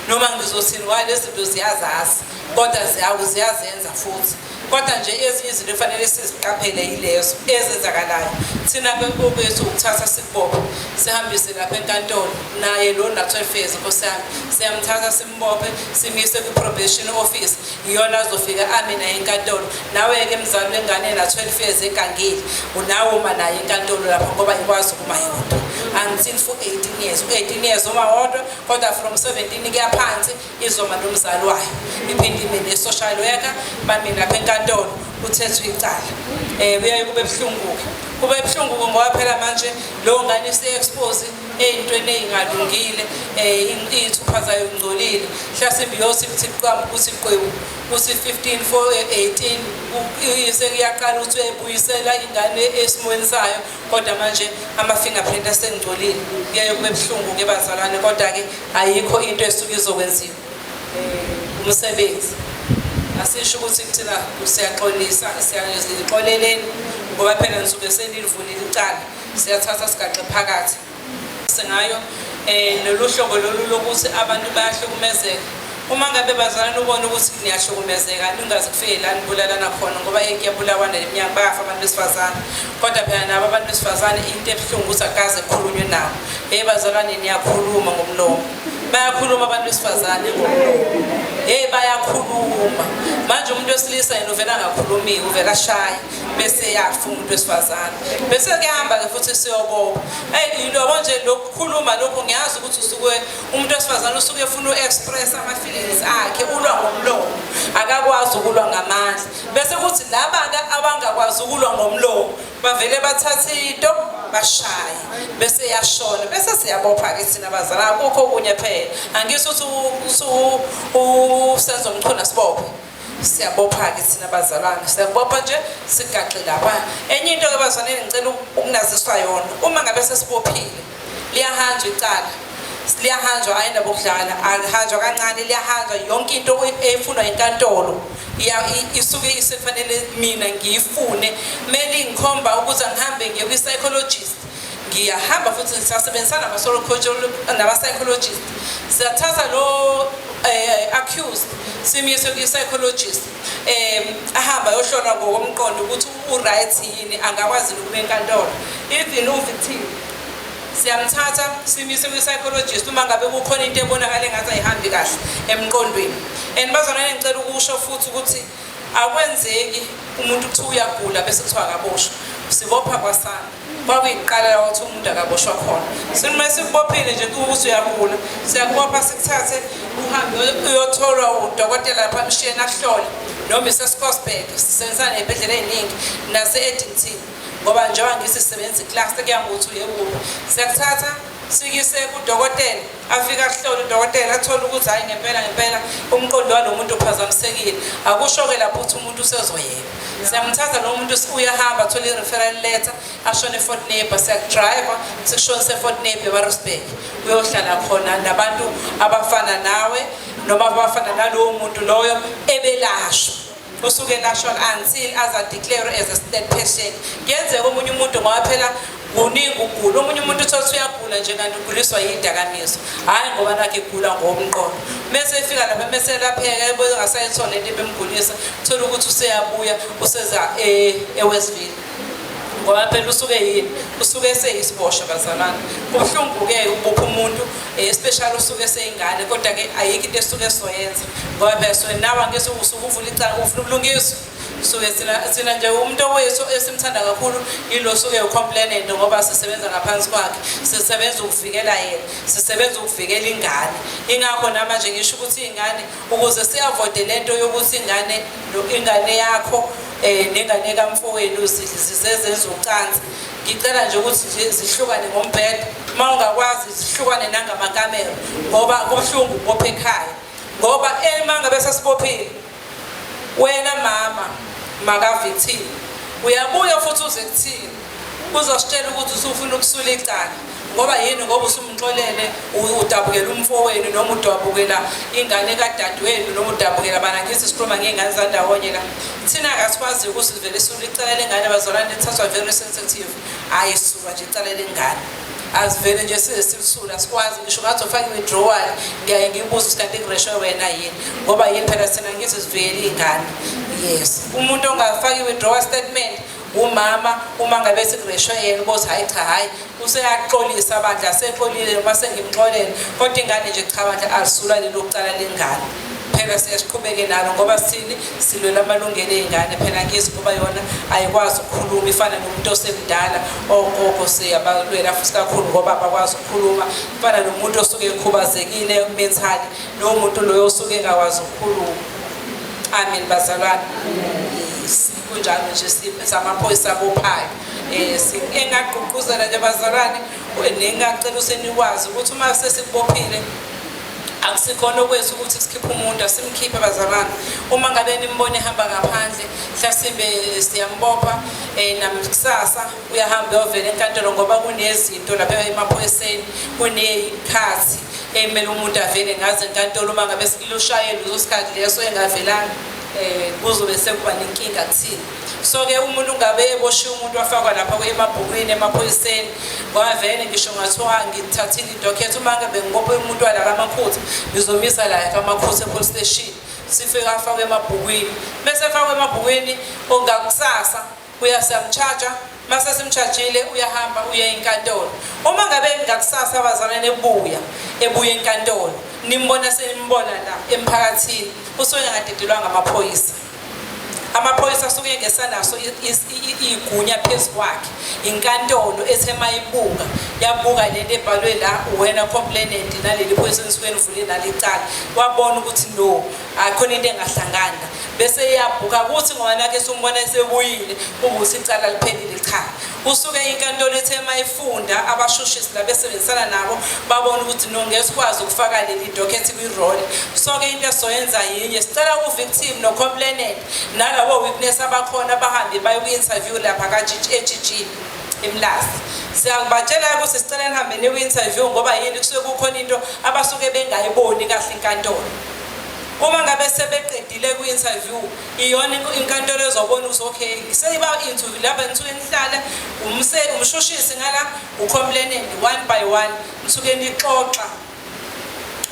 noma ngizothini wale zinto ziyazazi kodwa ziyazenza futhi kodwa nje ezinye izinto efanele siziqaphele yilezo ezenzakalayo thina kwethu ukuthatha sikubophe sihambise lapha enkantolo naye lo na 12 years Nkosi yami siyamthatha simbophe simise ku-probation office iyona azofika ame naye enkantolo nawe-ke mzali wengane na 12 years egangile unawe uma naye enkantolo lapha ngoba ikwazi ukuma yodwa until for 18 years 18 years uma wodwa kodwa from 17 kuya phansi izoma nomzali wayo iphinde ime ne-social worker bame lapha enkantolo uthethwe icala kuyaye kube buhlungu ngoba phela manje lo ngane ise-expose ey'ntweni ey'ngalungile iy'thupha zayo ngcolile mhlasimbe yosithi ukuthi qwebu kuthi 15 for 18 sekuyaqala ukuthi uyayibuyisela ingane esimweni sayo kodwa manje ama-fingerprint asengcolile kuyaye kube buhlungu-ke bazalwane kodwa-ke ayikho into esuke izokwenziwa umsebenzi asisho ukuthi kuthina siyaxolisa siyazixoleleni ngoba phela nisuke senilivulile icala siyathatha sigaxe phakathi sengayo lolu hlobo lolu lokuthi abantu bayahlukumezeka uma ngabe bazalwane ubona ukuthi niyahlukumezeka ningaze kufike la nibulalana khona ngoba kuyabulawana leminyaka bayafa abantu besifazane kodwa phela nabo abantu besifazane into ebuhlungu ukuthi akaze kukhulunywe nabo bazalwane niyakhuluma ngomlomo bayakhuluma abantu besifazane ngomlomo bayakhuluma manje umuntu wesilisa yena uvela angakhulumi uvela shaya bese yafa umuntu wesifazane bese kuyahamba ke futhi siyobopha yilo nje lokukhuluma lokho ngiyazi ukuthi usuke umuntu wesifazane usuke efuna uexpress ama-feelings akhe ulwa ngomlomo akakwazi ukulwa ngamandla bese kuthi laba abangakwazi ukulwa ngomlomo bavele bathathe into bashaye bese yashona bese siyabopha ke thina bazalwane akukho okunye phela angisho ukuthi usenzo umchuna sibophe siyabopha ke thina bazalwane siyabopha nje sigaxe lapha enye into ke bazalwane ngicela ukunaziswa yona uma ngabe sesibophile liyahanjwa icala liyahanjwa ayenda bokudlala alihanjwa kancane liyahanjwa yonke into efunwa inkantolo isuke isefanele mina ngiyifune mele ngikhomba ukuthi ngihambe ngiye kwi-psychologist ngiyahamba futhi sisebenzisana nama-psychologist siyathatha lo accused simise kwi-psychologist ahamba yohlolwa ngokomqondo ukuthi u-right yini angakwazi ukuma enkantolo even uvictim siyamthatha simise kwi-psychologist uma ngabe kukhona into ebonakale ngathi ayihambi kahle emqondweni and bazalwane ngicela ukusho futhi ukuthi akwenzeki umuntu kuthiwa uyagula bese kuthiwa akaboshwa sibopha kwasana kwakuyiqala la ukuthi umuntu akaboshwa khona sinoma sikubophile nje ukuthi uyagula siyakubopha sikuthathe uhambe uyotholwa udokotela lapha emshiyeni akuhlole noma ise-Scotsburg sisebenzisana nezibhedlela ey'ningi nase-Eddington ngoba njengoba ngisisebenza iclass kuyangokuthi uyekuphi siyakuthatha sikise kudokotela afika ahlole udokotela athola ukuthi hayi ngempela umqondo walo muntu uphazamisekile akusho-ke lapho ukuthi umuntu usezoyeka siyamthatha lo muntu uyahamba athola i-referral letter ashone eFort Neighbor siyakudrayiva sikushonise eFort Neighbor eMaritzburg uyohlala khona nabantu abafana nawe noma abafana nalowo muntu loyo ebelashwa usuke elashwa until aza-declare as a state patient kuyenzeka omunye umuntu ngoba phela kuningi ukugula omunye umuntu uthothi uyagula nje kanti uguliswa yidakamizwa hhayi ngoba nakhe egula ngomqondo mese efika lapha mese elapheka ebona engasayithola into ebemgulisa thola ukuthi useyabuya useza eWestville ngoba phela usuke eseyisiboshwa bazalwane kubuhlungu-ke ubopha umuntu especially usuke eseyingane kodwa-ke ayikho into esuke esoyenza ngoba phela so nawe angeke usuke uvula icala ufuna ubulungiswa suke thina nje umuntu owethu esimthanda kakhulu yilo suke ucomplainant ngoba sisebenza ngaphansi kwakhe sisebenza ukuvikela yena sisebenza ukuvikela ingane ingakho namanje ngisho ukuthi ingane ukuze siavoide lento yokuthi ingane yakho nengane kamfowenu zizenza ucansi ngicela nje ukuthi zihlukane ngombhedo uma ungakwazi zihlukane nangamakamero ngoba kubuhlungu ubophe ekhaya ngoba ngabe sesibophile wena maka victim uyabuya futhi uze kuthini uzositshela ukuthi usufuna ukusula icala ngoba yini ngoba usumxolele udabukela umfowenu noma udabukela ingane kadadewenu noma udabukela bana ngithi sikhuluma ngezingane zandawonye la thina akasikwazi ukuthi sivele sula icala lengane abazalwane lithathwa very sensitive ayisuka nje icala lengane asivele nje silisula sikwazi ngisho ngathi ufake withdrawal ngiyaye ngibuza isikhathi ngireshwe wena yini ngoba yini phela thina ngithi sivikele ingane yes umuntu ongafaki withdrawal statement umama uma ngabe sikureshwe yena ukuthi hayi useyaxolisa bandla asexolile noma sengimxolele kodwa ingane nje cha bandla alisula lelo kucala lengane phela siyasiqhubeke nalo ngoba sini silwela amalungelo ey'ngane phela ngizi ngoba yona ayikwazi ukukhuluma ifana nomuntu osemdala ogogo siyabalwela futhi kakhulu ngoba abakwazi ukukhuluma ifana nomuntu osuke ekhubazekile mentally lowo muntu loyo osuke engakwazi ukukhuluma amen bazalwane kunjalo nje samaphoyisa abophayo engagqugquzela nje bazalwane nengacela usenikwazi ukuthi uma sesikubophile akusikhona okwethu ukuthi sikhiphe umuntu asimkhiphe bazalwane uma ngabe nimbone ehamba ngaphandle mhlasimbe siyambopha namkusasa uyahamba uyovela enkantolo ngoba kunezinto lapha emaphoyiseni kuney'khathi emele umuntu avele ngazo enkantolo uma ngabe silushayela leso sikhathi leso engavelanga kuzobe sekuba nenkinga kuthina so-ke umuntu ungabe eboshiwe umuntu wafakwa lapha emabhukwini emaphoyiseni ngoba vele ngisho ngathiwa ngithathile idokhethe uma ngabe ngibophe umuntu walaka amakhutha ngizomisa la amakhutha epolice station sifike afakwe emabhukwini bese efakwe emabhukwini ongakusasa uyasiyamtshaja mase simtshajile uyahamba uye enkantolo uma ngabe ngakusasa abazalwane ebuya enkantolo nimbona senimbona la emphakathini usuke engadedelwanga amaphoyisa amaphoyisa asuke ngesanaso igunya phezu kwakhe inkantolo ethe mayibuka yabuka lento ebhalwe la wena complainant naleli phoyisa enisuke nivule nalicala wabona ukuthi no akhona into engahlangana bese yabuka ukuthi ngoba nakhe simbona esebuyile ukuthi icala liphelile cha usuke inkantolo ethe mayifunda abashushisi labesebenzisana nabo babona ukuthi no ngesikwazi ukufaka leli docket kwi-roll so-ke into esoyenza yinye sicela u-victim no-complainant nalabo witness abakhona bahambe baye kwi-interview lapha ejijini eMlazi siyakubatshela ukuthi sicela nihambe niku-interview ngoba yini kusuke kukhona into abasuke bengayiboni kahle inkantolo uma ngabe sebeqedile ku-interview iyona inkantolo ezobona ukuthi okay seyiba-interview lapha nisuke nihlala umshushisi ngala ucomplainant one by one nisuke nixoxa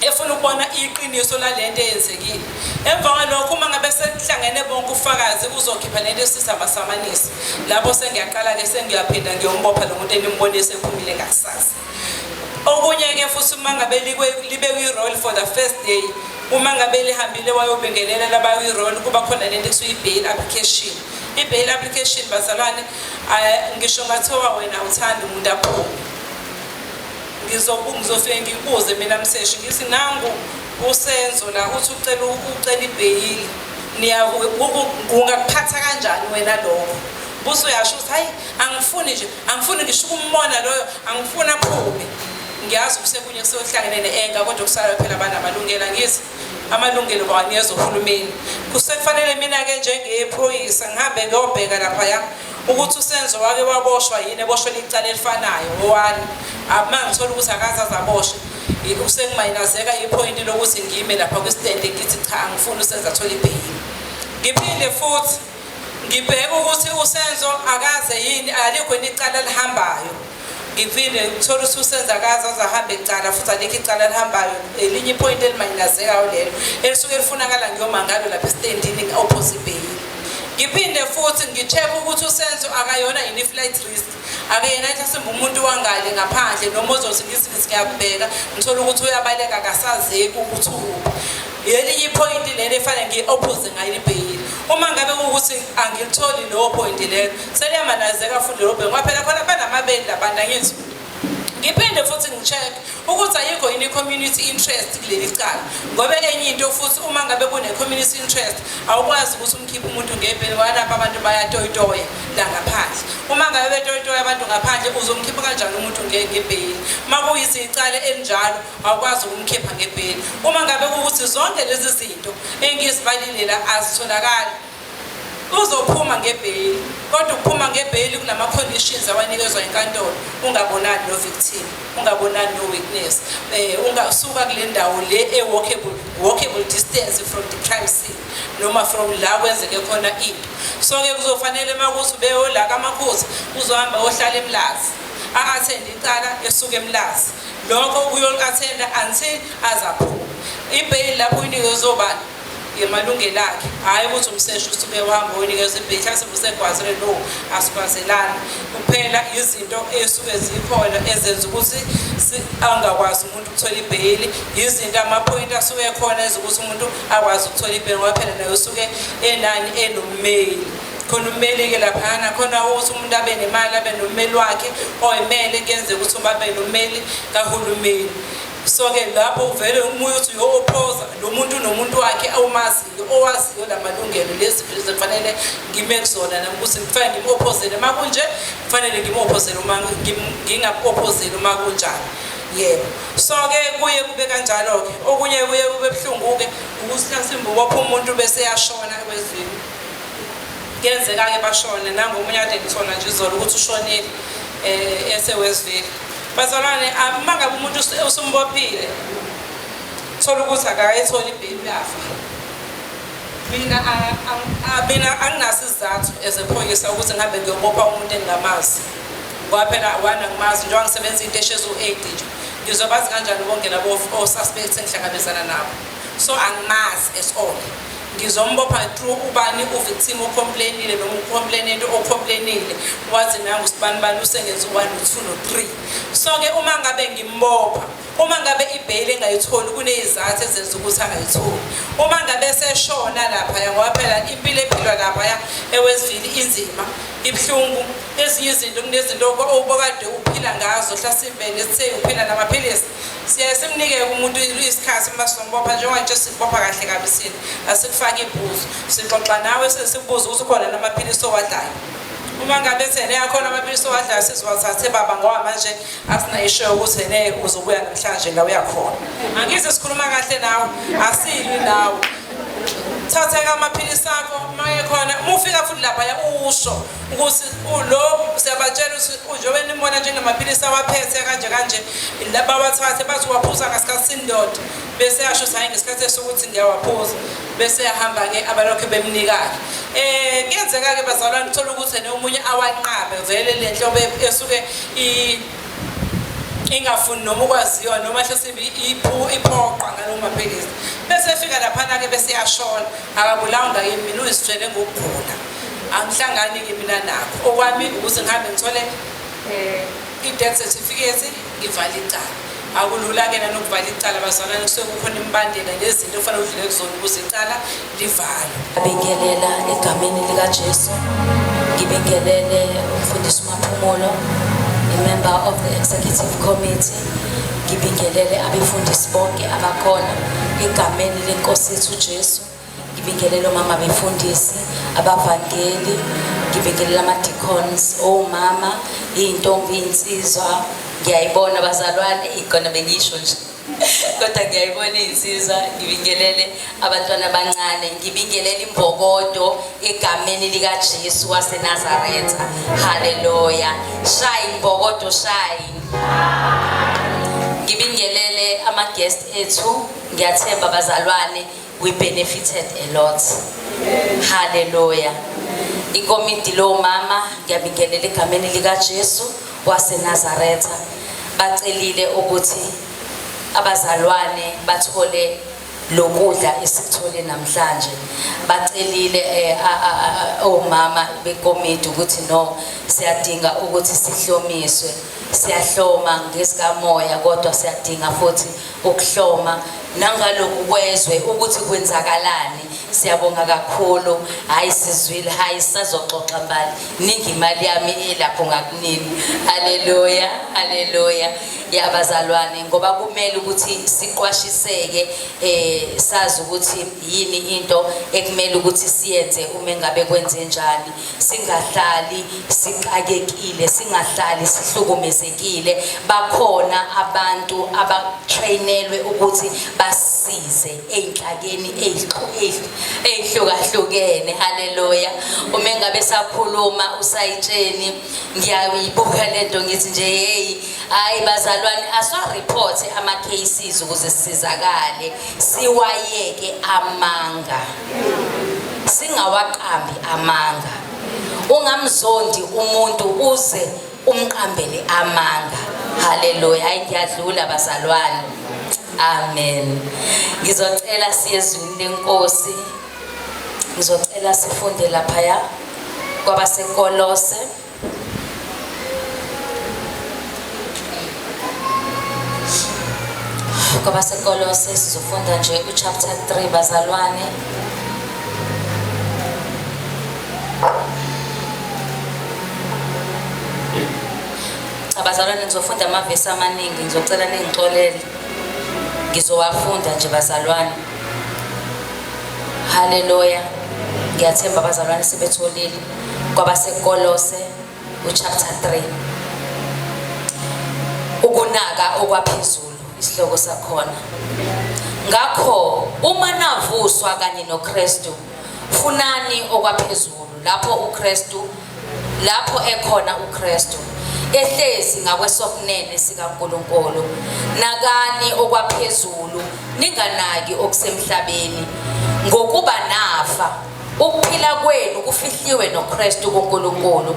efuna ukubona iqiniso lalento eyenzekile emva kwalokho uma ngabe senihlangene bonke ufakazi uzokhipha lento esisamasamanisi lapho sengiyaqala-ke sengiyaphinda ngiyombopha lo muntu enimbone sephumile ngakusasa okunye-ke futhi uma ngabe libe kwi-roll for the first day uma ngabe lihambile wayobingelela laba kwi-roll kuba khona lento ekusuke i-bail application i-bail application bazalwane ngisho ngathiwa wena uthanda umuntu aphume ngizofike ngibuze mina mseshi ngithi nangu usenzo la uthi ucela ibheyili ungakuphatha kanjani wena lokho busuyasho ukuthi hayi angifuni ngisho ukumbona loyo angifuni aphume ngiyazi kusekunye kusohlangene neenga kodwa kusala phela banamalungelo ngithi amalungelo bawanikezwe uhulumeni kusekufanele mina ke njengephoyisa ngihambe ngiyobheka lapha ukuthi uSenzo wake waboshwa yini eboshwe licala elifanayo owani amangithola ukuthi akazazi aboshwe usekumayinazeka ipoint lokuthi ngime lapha kwistand ngithi cha angifuni uSenzo athola ibail ngiphinde futhi ngibheke ukuthi uSenzo akaze yini alikho icala lihambayo ngiphinde ngithola ukuthi uSenzo akaze azahambe icala futhi alikho icala lihambayo elinye ipoint elimayinazeka lelo elisuke lifunakala ngiyomangalo lapha estandini opposite bail ngiphinde futhi ngicheck ukuthi uSenzo akayona yini flight risk akayena mhlawumbe umuntu wangale ngaphandle noma ozothi ngisithi ngiyabheka ngithola ukuthi uyabaleka akasazeki ukuthi yelinye ipoint lelo efanele ngi-oppose ngayo ibail uma ngabe ukuthi angilitholi leyo point lelo seliyamanazeka futhi lelo bhengu phela khona banamabeli labantu angithi ngiphinde futhi ngicheck ukuthi ayikho yini community interest kuleli cala ngoba enye into futhi uma ngabe kune community interest awukwazi ukuthi umkhiphe umuntu ngebheli walapha abantu bayatoyitoya la ngaphandle uma ngabe betoyitoya abantu ngaphandle uzomkhipha kanjani umuntu ngebheli makuyisi icala elinjalo awukwazi ukumkhipha ngebheli uma ngabe ukuthi zonke lezi zinto engisibalile la azitholakala uzophuma ngebheli kodwa ukuphuma ngebheli kunama conditions awanikezwa inkantolo ungabonani no victim ungabonani no witness ungasuka kule ndawo le walkable distance from the crime scene noma from la kwenzeke khona into so ke kuzofanele makuthi beyola kamakhosi uzohamba ohlala eMlazi a-attend icala esuka eMlazi lokho uyolathenda until azaphuma ibail lapho inikezwe obani yemalungelo akhe hayi ukuthi umsesho usuke uhamba unikeza ibail mhlawumbe usegwazile no asikwazelana kuphela izinto esuke zikhona ezenza ukuthi angakwazi umuntu ukuthola ibail izinto amapoint asuke ekhona ezokuthi umuntu akwazi ukuthola ibail ngoba phela nayo usuke enani enommeli khona ummeli ke laphana khona ukuthi umuntu abe nemali abe nommeli wakhe oyimele kuyenze ukuthi babe nommeli kahulumeni so ke lapho uvele umoya uthi uyo-opposa lo muntu nomuntu wakhe awumaziyo owaziyo lamalungelo lezi kufanele ngime kuzona nami ukuthi kufanele ngim-oppozele uma kunje kufanele ngim-oppozele uma ngingap-oppozeli uma kunjani yebo so ke kuye kube kanjalo-ke okunye kuye kube buhlungu-ke ukuthi mhlawumbe ubopha umuntu bese yashona kwezini kuyenzeka-ke bashone nangomunye ade ngithola nje izolo ukuthi ushonile ese-Westville bazalwane mangabe umuntu usumbophile thola ukuthi akayitholi ibail yafa mina anginaso isizathu ezephoyisa ukuthi ngihambe ngiyobopha umuntu engingamazi ngoba phela wana ngimazi njengoba ngisebenza into eshezu-8 nje ngizobazi kanjani bonke labo o-suspects engihlangabezana nabo so angimazi at all ngizombopha through ubani uvictim ucomplainile noma ucomplainant ocomplainile wazi nangu sibani usengenza 1 2 no 3 so ke uma ngabe ngimbopha uma ngabe ibail engayitholi kunezizathu ezenza ukuthi angayitholi uma ngabe seshona lapha ngoba phela impilo ephilwa lapha eWestville inzima ibhlungu ezinye izinto kunezinto obokade uphila ngazo mhlasimbe lethe uphila namaphilisi siyaye simnike umuntu isikhathi masombopha njengoba nje sibopha kahle kabi sini asikufaka ibuzo sixoxa nawe sesibuza ukuthi khona namaphilisi owadlayo uma ngabe sene yakhona amaphilisi owadlayo sizowathathe baba ngoba manje asinayisho ukuthi ene uzobuya namhlanje la uyakhona angize sikhuluma kahle nawe asilwi nawe thatha amaphilisi akho maye khona mufika futhi lapha usho ukuthi lo siyabatshela ukuthi njengoba nimbona njengamaphilisi awaphethe kanje laba bathathe baziwaphuza ngasikhathi sindoda bese yasho ukuthi hayi ngesikhathi sokuthi ngiyawaphuza bese yahamba ke abalokho bemnika-ke kuyenzeka-ke bazalwane uthola ukuthi nomunye awanqabe vele le nhlobo esuke ingafuni noma ukwaziwa noma mhlawumbe iphoqa ngalo maphilisi bese efika laphana-ke bese yashona akabulawa ngake mina uyisitshele ngokugula angihlangani-ke mina nakho okwami ukuthi ngihambe ngithole i-death certificate ngivale icala akulula-ke nanokuvala icala bazalwane kusuke kukhona imbandela nezinto kufanele udlule kuzona ukuze icala livalwe. Ngibingelela egameni likaJesu, ngibingelele umfundisi uMaphumulo, member of the executive committee, ngibingelele abefundisi bonke abakhona egameni lenkosi yethu Jesu, ngibingelela omama befundisi, abavangeli, ngibingelela ama-deacons, omama, iy'ntombi, iy'nsizwa. Ngiyayibona bazalwane, igona bengisho nje. Kodwa ngiyayibona iy'nsizwa, ngibingelele abantwana abancane, ngibingelele imbokodo egameni likaJesu waseNazaretha. Haleluya. Shine mbokodo, shine. Ngibingelele ama-guest ethu, ngiyathemba bazalwane, we benefited a lot. Haleluya. Ikomiti lomama ngiyabingelela egameni likaJesu waseNazaretha. Bacelile ukuthi abazalwane bathole lokudla esikuthole namhlanje. Bacelile omama bekomiti ukuthi no, siyadinga ukuthi sihlomiswe. Siyahloma ngesikamoya kodwa siyadinga futhi ukuhloma nangaloku kwezwe ukuthi kwenzakalani. Siyabonga kakhulu. Hayi sizwile, hayi sazoxoxa mbali. Ningi imali yami elapho ngakunini. Haleluya, haleluya. Yabazalwane ngoba kumele ukuthi siqwashiseke sazi ukuthi yini into ekumele ukuthi siyenze uma ngabe kwenze njani. Singahlali siqakekile, singahlali sihlukumezekile. Bakhona abantu abatrainelwe ukuthi basize einhlakeni ehlukahlukene. Haleluya. Uma ngabe sakhuluma usayitsheni ngiyayibuka lento ngithi nje hey hayi bazalwane aswa-report ama-cases ukuze sisizakale, siwayeke amanga, singawaqambi amanga. Ungamzondi umuntu uze umqambele amanga. Haleluya. Hayi ngiyadlula bazalwane. Amen. Ngizocela siyezwini lenkosi. Ngizocela sifunde laphaya kwabaseKolose. KwabaseKolose sizofunda nje uchapter 3 bazalwane. Abazalwane ngizofunda amavesi amaningi, ngizocela ningixolele. Ngizowafunda nje bazalwane. Haleluya. Ngiyathemba bazalwane sebetholile kwabaseKolose uchapter 3. Ukunaka okwaphezulu isihloko sakhona. Ngakho uma navuswa kanye noKristu, funani okwaphezulu lapho ekhona uKristu ehlezi ngakwesokunene sikaNkulunkulu. Nakani okwaphezulu, ninganaki okusemhlabeni. Ngokuba nafa, ukuphila kwenu kufihliwe noKristu kuNkulunkulu.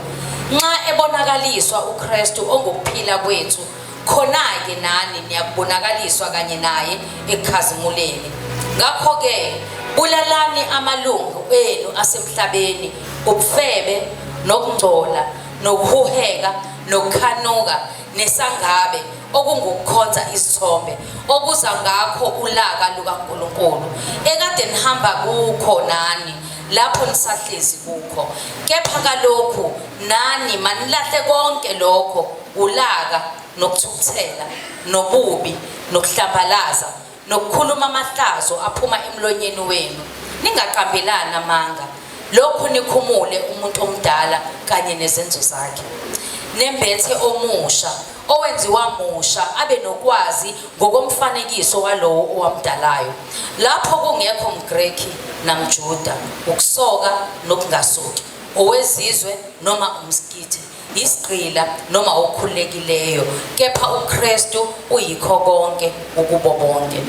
Nxa ebonakaliswa uKristu ongokuphila kwethu, khona-ke nani niyakubonakaliswa kanye naye ekukhazimuleni. Ngakho-ke bulalani amalungu enu asemhlabeni, ubufebe, nokungcola, nokuhuheka, nokukhanuka, nesangabe, okungukukhonza izithombe, okuza ngakho ulaka lukaNkulunkulu, ekade nihamba kukho nani lapho nisahlezi kukho. Kepha kalokhu nani manilahle konke lokho, ulaka, nokuthukuthela, nobubi, nokuhlambalaza, nokukhuluma amahlazo aphuma emlonyeni wenu. Ningaqambelani amanga. Lokhu nikhumule umuntu omdala kanye nezenzo zakhe. Nembethe omusha, owenziwa musha, abe nokwazi ngokomfanekiso walowo owamdalayo. Lapho kungekho mGreki namJuda, ukusoka nokungasoki, owezizwe noma umskithe, isigqila noma okhululekileyo, kepha uKristu uyikho konke ukubo bonke.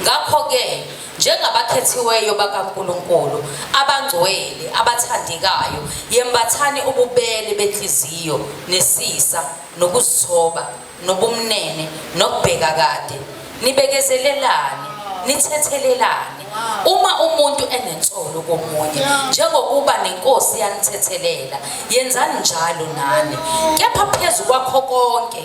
Ngakho-ke njengabakhethiweyo bakaNkulunkulu, abangcwele, abathandekayo, yembathani ububele benhliziyo, nesisa, nokuzithoba, nobumnene, nokubheka kade. Nibekezelelane, nithethelelane. Uma umuntu enensolo komunye, njengokuba nenkosi yanithethelela, yenzani njalo nani. Kepha phezu kwakho konke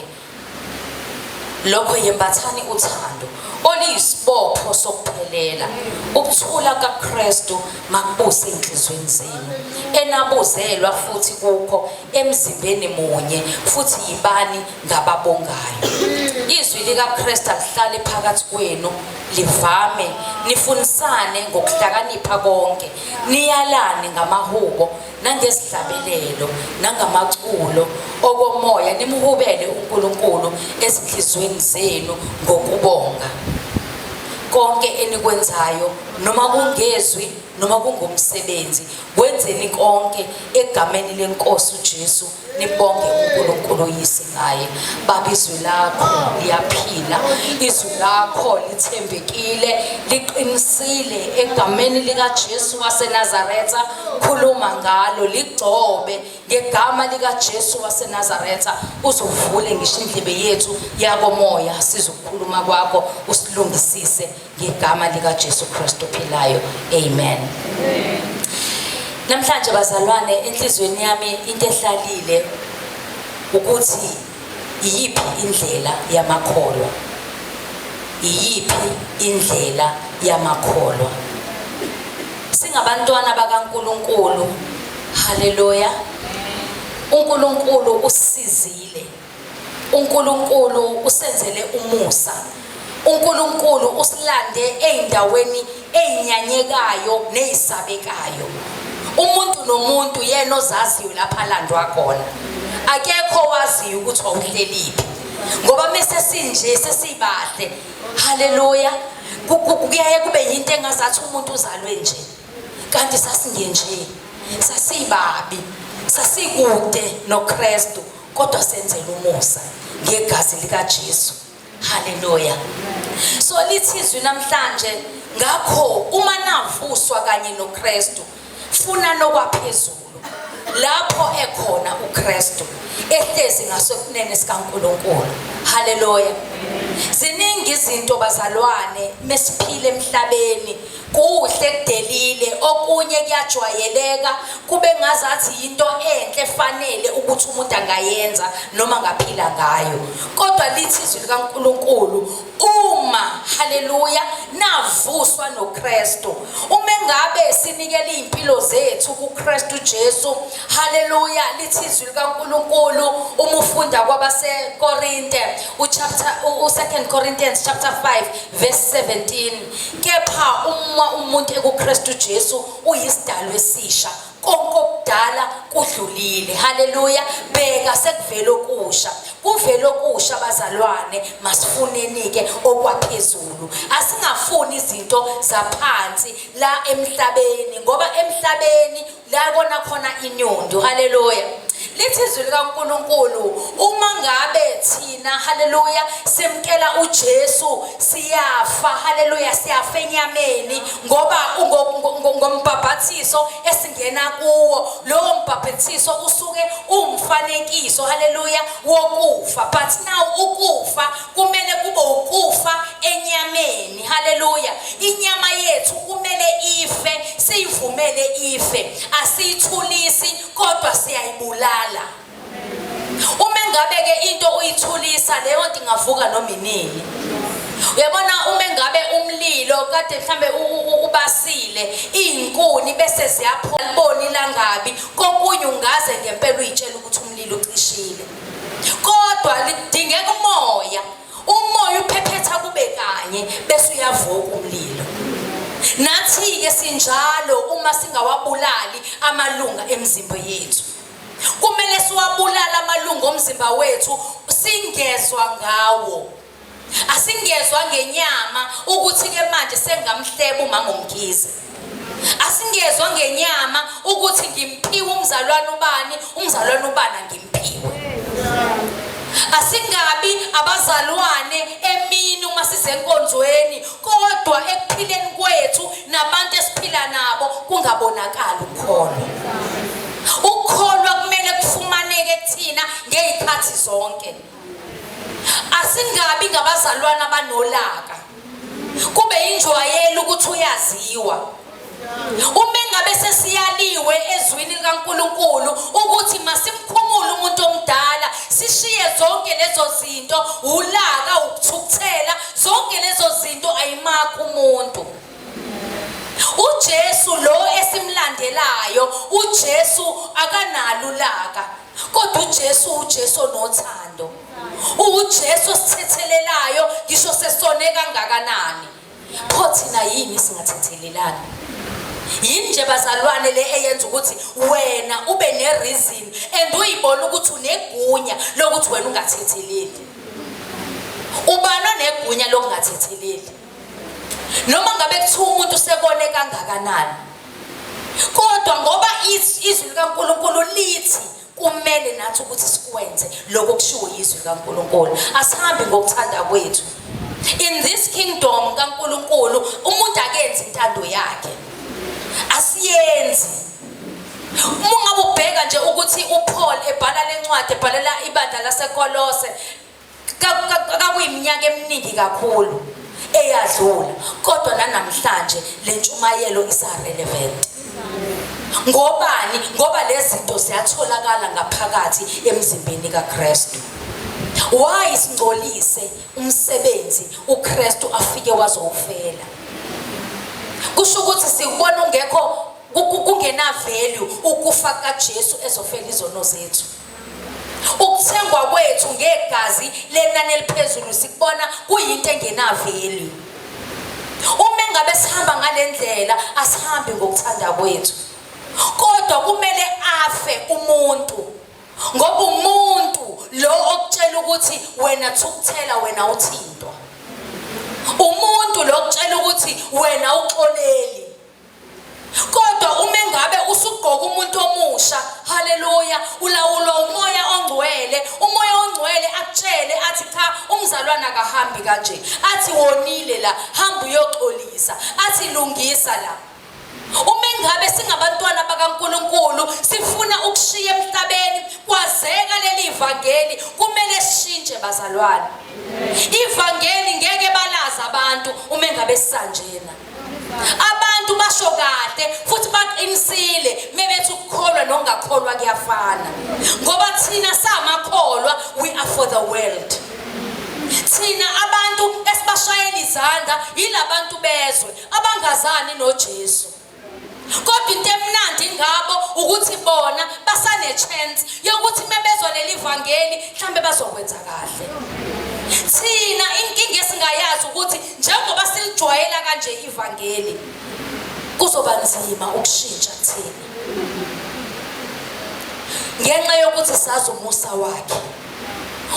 lokho yembathani uthando, oliyisibopho sokuphelela ukuthula kaKristu makubuse enhlizweni zenu enabuzelwa futhi kukho emzimbeni munye futhi yibani ngababongayo. Izwi likaKristu alihlale phakathi kwenu livame nifunisane ngokuhlakanipha konke niyalane ngamahubo nangezihlabelelo nangamaculo okomoya nimhubele uNkulunkulu ezinhlizweni zenu ngokubonga. Konke enikwenzayo noma kungezwi noma kungumsebenzi kwenzeni konke egameni leNkosi uJesu nibonge uNkulunkulu yise ngaye. Baba izwi lakho liyaphila, izwi lakho lithembekile, liqinisile egameni likaJesu waseNazaretha. Khuluma ngalo, ligcobe ngegama likaJesu waseNazaretha. Uzovule ngisho indlebe yethu yakomoya sizokhuluma kwakho, usilungisise ngegama likaJesu Kristu ophilayo. Amen. Namhlanje bazalwane, enhlizweni yami into ehlalile ukuthi iyiphi indlela yamakholwa. Iyiphi indlela yamakholwa. Singabantwana bakaNkulunkulu. Haleluya. uNkulunkulu usizile. uNkulunkulu usenzele umusa. uNkulunkulu usilande eindaweni einyanyekayo nezisabekayo. Umuntu nomuntu yena ozaziyo lapha alandwa khona. Akekho waziyo ukuthi awuhleliphi. Ngoba mase sinje sesibahle. Haleluya. Kuyaye kube into engazathi umuntu uzalwe nje. Kanti sasingenje. Sasibabi. Sasikude noKristu kodwa senzele umusa ngegazi likaJesu. Haleluya. So lithizwe namhlanje ngakho uma navuswa kanye noKristu funa nokwaphezulu lapho ekhona uKristu ehlezi ngasokunene sikaNkulunkulu. Haleluya. Ziningi izinto bazalwane mesiphile emhlabeni kuhle kudelile okunye kuyajwayeleka kube ngazathi into enhle efanele ukuthi umuntu angayenza noma ngaphila ngayo. Kodwa lithi izwi likaNkulunkulu uma haleluya navuswa noKristu, uma ngabe sinikele impilo zethu kuKristu Jesu, haleluya, lithi izwi likaNkulunkulu uma ufunda kwabaseKorinte u2 Corinthians chapter 5 verse 17, kepha uma umuntu ekuKristu Jesu uyisidalwa esisha, konke okudala kudlulile. Haleluya. Beka sekuvela okusha. Kuvela okusha bazalwane, masifunenike okwaphezulu. Asingafuni izinto zaphansi la emhlabeni ngoba emhlabeni la kona khona inyundo. Haleluya. Lithi izwi likaNkulunkulu uma ngabe thina haleluya simkela uJesu siyafa. Haleluya. Siyafa enyameni ngoba ngombhabhathiso esingena kuwo. Lowo mbhabhathiso usuke umfanekiso haleluya wokufa, but now ukufa kumele kube ukufa enyameni. Haleluya. Inyama yethu kumele ife, siyivumele ife, asiyithulisi kodwa siyayibulala. Uma ngabe ke into uyithulisa leyo nto ingavuka noma inini. Uyabona uma ngabe umlilo kade mhlambe ubasile izinkuni bese ziyaphola liboni langabi kokunye ungaze ngempela uyitshela ukuthi umlilo ucishile. Kodwa lidingeka umoya. Umoya uphephetha kube kanye bese uyavuka umlilo. Nathi ke sinjalo uma singawabulali amalunga emzimba yethu. Kumele siwabulala amalunga omzimba wethu singezwa ngawo. Asingezwa ngenyama ukuthi ke manje sengamhleba umama uMkhize. Asingezwa ngenyama ukuthi ngimphiwe umzalwane ubani, umzalwane ubani ngimphiwe. Asingabi abazalwane emini uma sisenkonzweni kodwa ekuphileni kwethu nabantu esiphila nabo kungabonakala ukholwa. Ukholwa kumele kufumaneke kuthina ngezikhathi zonke. Asingabi ngabazalwane abanolaka. Kube injwayelo ukuthi uyaziwa. Uma ngabe sesiyalima kubhaliwe ezwini likaNkuluNkulu ukuthi masimkhumule umuntu omdala sishiye zonke lezo zinto ulaka ukuthukuthela zonke lezo zinto ayimakho umuntu. uJesu lo esimlandelayo uJesu akanalo ulaka kodwa uJesu onothando. uJesu sithethelelayo ngisho sesone kangakanani. Pho thina yini singathethelelani? Yini nje bazalwane le eyenza ukuthi wena ube nereason and uyibona ukuthi unegunya lokuthi wena ungathetheleli? Ubani negunya lokungathetheleli? Noma ngabe kuthiwa umuntu sekone kangakanani, kodwa ngoba izwi likaNkuluNkulu lithi kumele nathi ukuthi sikwenze lokho kushiwo izwi likaNkuluNkulu. Asihambi ngokuthanda kwethu. In this kingdom kaNkuluNkulu umuntu akenzi intando yakhe, asiyenzi. Uma ngabe ubheka nje ukuthi uPaul ebhala lencwadi ebhalela ibandla laseKolose kakuyiminyaka eminingi kakhulu eyadlula, kodwa namhlanje lentshumayelo isarelevant. Ngobani? Ngoba lezi zinto ziyatholakala ngaphakathi emzimbeni kaKristu. Why singcolise umsebenzi uKristu afike wazowufela? Kusho ukuthi sikubona ungekho kungena value ukufa kaJesu ezofela izono zethu. Ukuthengwa kwethu ngegazi lenani eliphezulu sikubona kuyinto engena value. Uma ngabe sihamba ngalendlela asihambi ngokuthanda kwethu, kodwa kumele afe umuntu. Ngoba umuntu lo okutshela ukuthi wena thukuthela wena uthintwa. Umuntu lo okutshela ukuthi wena uxoleli. Kodwa uma ngabe usugqoka umuntu omusha, haleluya, ulawulwa umoya ongcwele, umoya ongcwele akutshele athi cha umzalwana akahambi kanje, athi wonile la, hamba uyoxolisa, athi lungisa la. Uma ngabe singabantwana bakaNkuluNkulu sifuna ukushiya emhlabeni kwazeka leli ivangeli, kumele sishintshe bazalwane. Ivangeli ngeke balaza abantu uma ngabe sisanjena. Abantu basho kade futhi baqinisile mebethi ukukholwa nokungakholwa kuyafana, ngoba thina samakholwa we are for the world. Thina abantu esibashayela izandla yilabantu bezwe abangazani noJesu. Kodwa into emnandi ngabo ukuthi bona basane chance yokuthi mebezwa leli ivangeli mhlambe bazokwenza kahle. Thina inkinga esingayazi ukuthi njengoba silijwayela kanje ivangeli kuzoba nzima ukushintsha thina. Ngenxa yokuthi sazi umusa wakhe.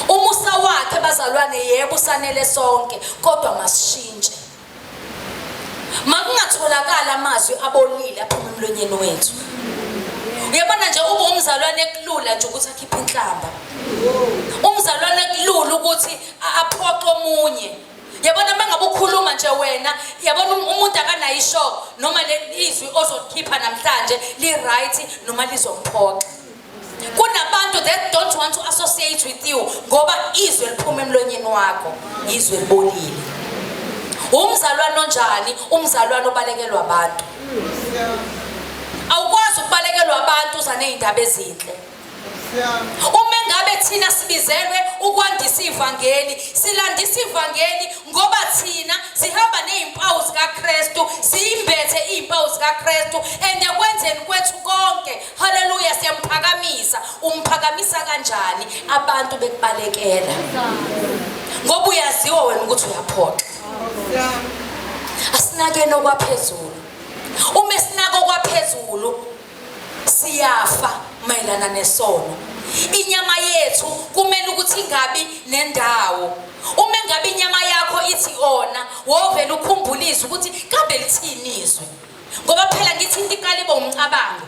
Umusa wakhe bazalwane yebo usanele sonke, kodwa masishintshe. Makungatholakala amazwi abolile aphuma emlonyeni wethu. Uyabona nje ube umzalwane kulula nje ukuthi akhiphe inhlamba. Umzalwane kulula ukuthi aphoqe omunye. Yabona mangabe ukhuluma nje wena, yabona umuntu akanayisho noma lezwi ozokhipha namhlanje li right noma lizomphoqa. Kunabantu that don't want to associate with you ngoba izwi liphuma emlonyeni wakho, izwi libolile. Umzalwane onjani? Umzalwane obalekelwa abantu. Awukwazi ukubalekelwa abantu uzane izindaba ezinhle. Uma ngabe thina sibizelwe ukwandisa ivangeli, silandisa ivangeli ngoba thina sihamba nezimpawu zikaKristu, siyimbethe izimpawu zikaKristu and ekwenzeni kwethu konke, haleluya, siyemphakamisa. Umphakamisa kanjani? Abantu bekubalekela. Ngoba uyaziwa wena ukuthi uyaphoqa. Asinakeni okwaphezulu. Uma sinako okwaphezulu siyafa mayelana nesono. Inyama yethu kumele ukuthi ingabi nendawo. Uma ngabe inyama yakho ithi ona, wovela ukhumbulisa ukuthi kambe lithini izwi. Ngoba phela ngithi into iqala umcabango.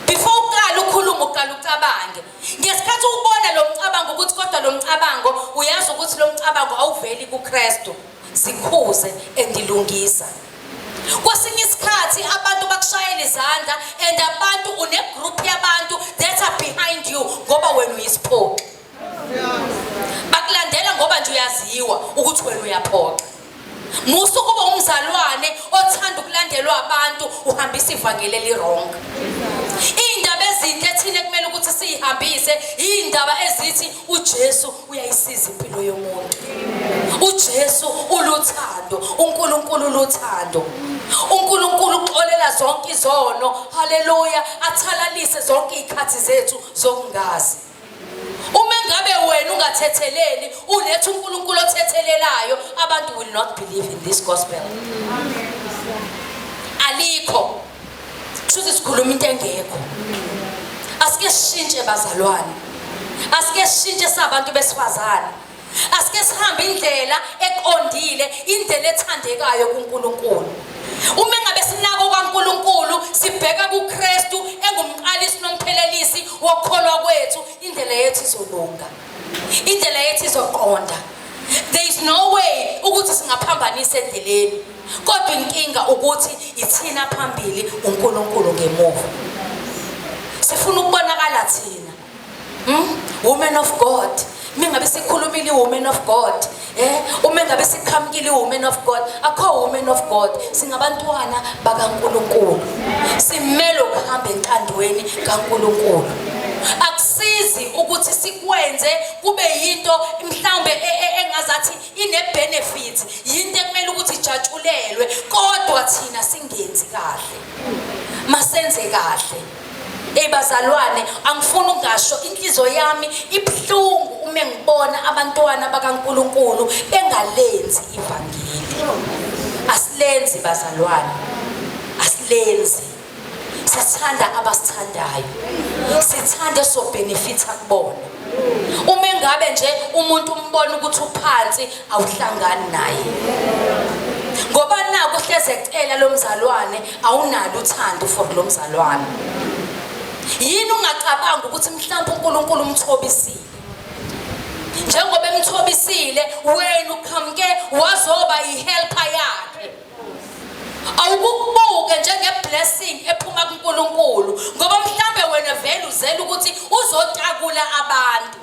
Before uqala ukhuluma uqala ucabange. Ngesikhathi ubona lo mcabango ukuthi kodwa lo mcabango uyazi ukuthi lo mcabango awuveli kuKristu, sikhuze endilungisa. Kwesinye isikhathi abantu bakushayela izandla and abantu une group yabantu that are behind you ngoba wena uyisiphoqi. Bakulandela ngoba nje uyaziwa ukuthi wena uyaphoqa. Musu kuba umzalwane othanda ukulandelwa abantu uhambisa ivangeli elirong. Indaba ezinhle ethine kumele ukuthi sihambise indaba ezithi uJesu uyayisiza impilo yomuntu. uJesu uluthando, uNkulunkulu uluthando. uNkulunkulu uxolela zonke izono, haleluya, athalalise zonke izikhathi zethu zokungazi. Uma ngabe wena ungathetheleli, ulethe uNkulunkulu othethelelayo, abantu will not believe in this gospel. Alikho. Kusho sikhuluma into engekho. Asike sishintshe bazalwane. Asike sishintshe sabantu besifazane. Asike sihambe indlela eqondile, indlela ethandekayo kuNkulunkulu. Uma ngabe sinako kwaNkulunkulu, sibheka kuKristu engumqalisi nomphelelisi wokholwa kwethu, indlela yethu izolunga. Indlela yethu izoqonda. There is no way ukuthi singaphambanisa endleleni. Kodwa inkinga ukuthi ithina phambili, uNkulunkulu ngemuva. Sifuna ukubonakala thina. Women of God. Mingabe sikhulumile women of God. Uma ngabe sikhamukile women of God, akho women of God, singabantwana bakaNkulunkulu. Simele ukuhamba entandweni kaNkulunkulu. Akusizi ukuthi sikwenze kube yinto mhlawumbe engazathi ine benefits, yinto ekumele ukuthi ijatshulelwe, kodwa thina singenzi kahle. Masenze kahle. Bazalwane, angifuni ukungasho, inhliziyo yami ibhlungu uma ngibona abantwana bakaNkulunkulu bengalenzi ivangeli. Asilenzi bazalwane. Asilenzi. Sithanda abasithandayo. Sithanda so benefits akubona. Uma ngabe nje umuntu umbona ukuthi uphansi, awuhlangani naye. Ngoba naku hleze ecela lo mzalwane, awunalo uthando for lo mzalwane. Yini ungacabanga ukuthi mhlawumbe uNkulunkulu umthobisile? Njengoba emthobisile, wena ukhamke wazoba ihelper yakhe. Awukubuke njengeblessing ephuma kuNkulunkulu, ngoba mhlawumbe wena vele uzela ukuthi uzotakula abantu.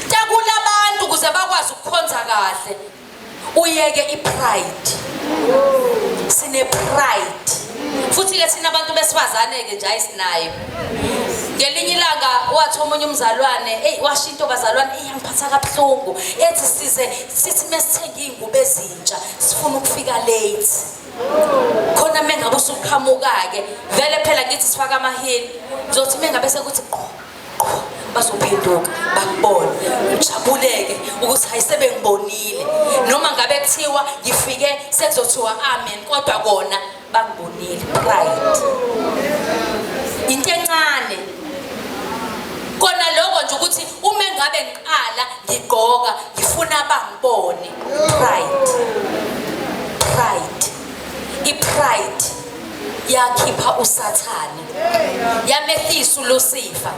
Takula abantu ukuze bakwazi ukukhonza kahle. Uyeke ipride. Sine pride. Futhi ke sina abantu besifazane ke nje ayisinayo. Ngelinye ilanga wathi omunye umzalwane, washo into bazalwane iyangiphatha kabuhlungu. Ethi sithi mesithenga izingubo ezintsha, sifuna ukufika late. Khona mengabe usukhamuka ke, vele phela ngithi sifaka amahili. Uzothi mengabe sekuthi bazophenduka bakubona, ujabuleke ukuthi hayisebe ngibonile. Noma ngabe kuthiwa ngifike sekuzothiwa amen, kodwa kona bangibonile. Pride into encane. Kona lokho nje ukuthi uma ngabe ngiqala ngigqoka ngifuna bangibone. Pride. I-pride yakhipha uSathane, yamehlisa uLucifer,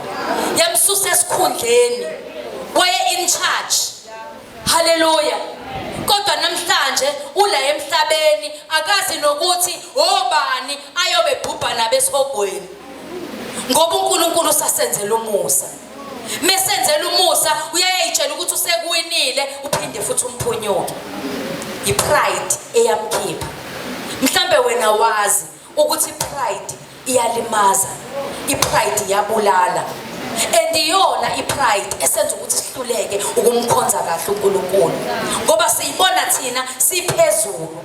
yamsusa esikhundleni, waye in charge. Haleluya. Kodwa namhlanje ula emhlabeni akazi nokuthi obani ayobe bhubha nabesihogweni. Ngoba uNkulunkulu usasenzela umusa. Mesenzela umusa uyayitshela ukuthi usekuwinile, uphinde futhi umphunyuke. I-pride eyamkhipha. Mhlambe wena wazi ukuthi pride iyalimaza, ipride iyabulala. Endiyona ipride esenza ukuthi sihluleke ukumkhonza kahle uNkulunkulu. Ngoba siyibona thina siphezulu,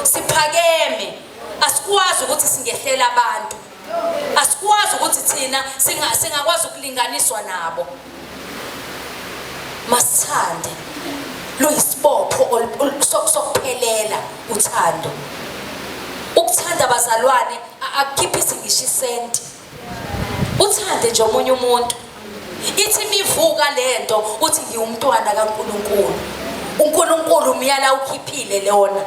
siphakeme, asikwazi ukuthi singehlela abantu. Asikwazi ukuthi thina singakwazi ukulinganiswa nabo. Masithande. Luyisibopho sokuphelela uthando. Ukuthanda bazalwane akukhiphisi ngisho isenti. Uthande nje omunye umuntu. Ithi mivuka lento uthi ngiyumntwana kaNkulunkulu. uNkulunkulu umyala ukhiphile leona.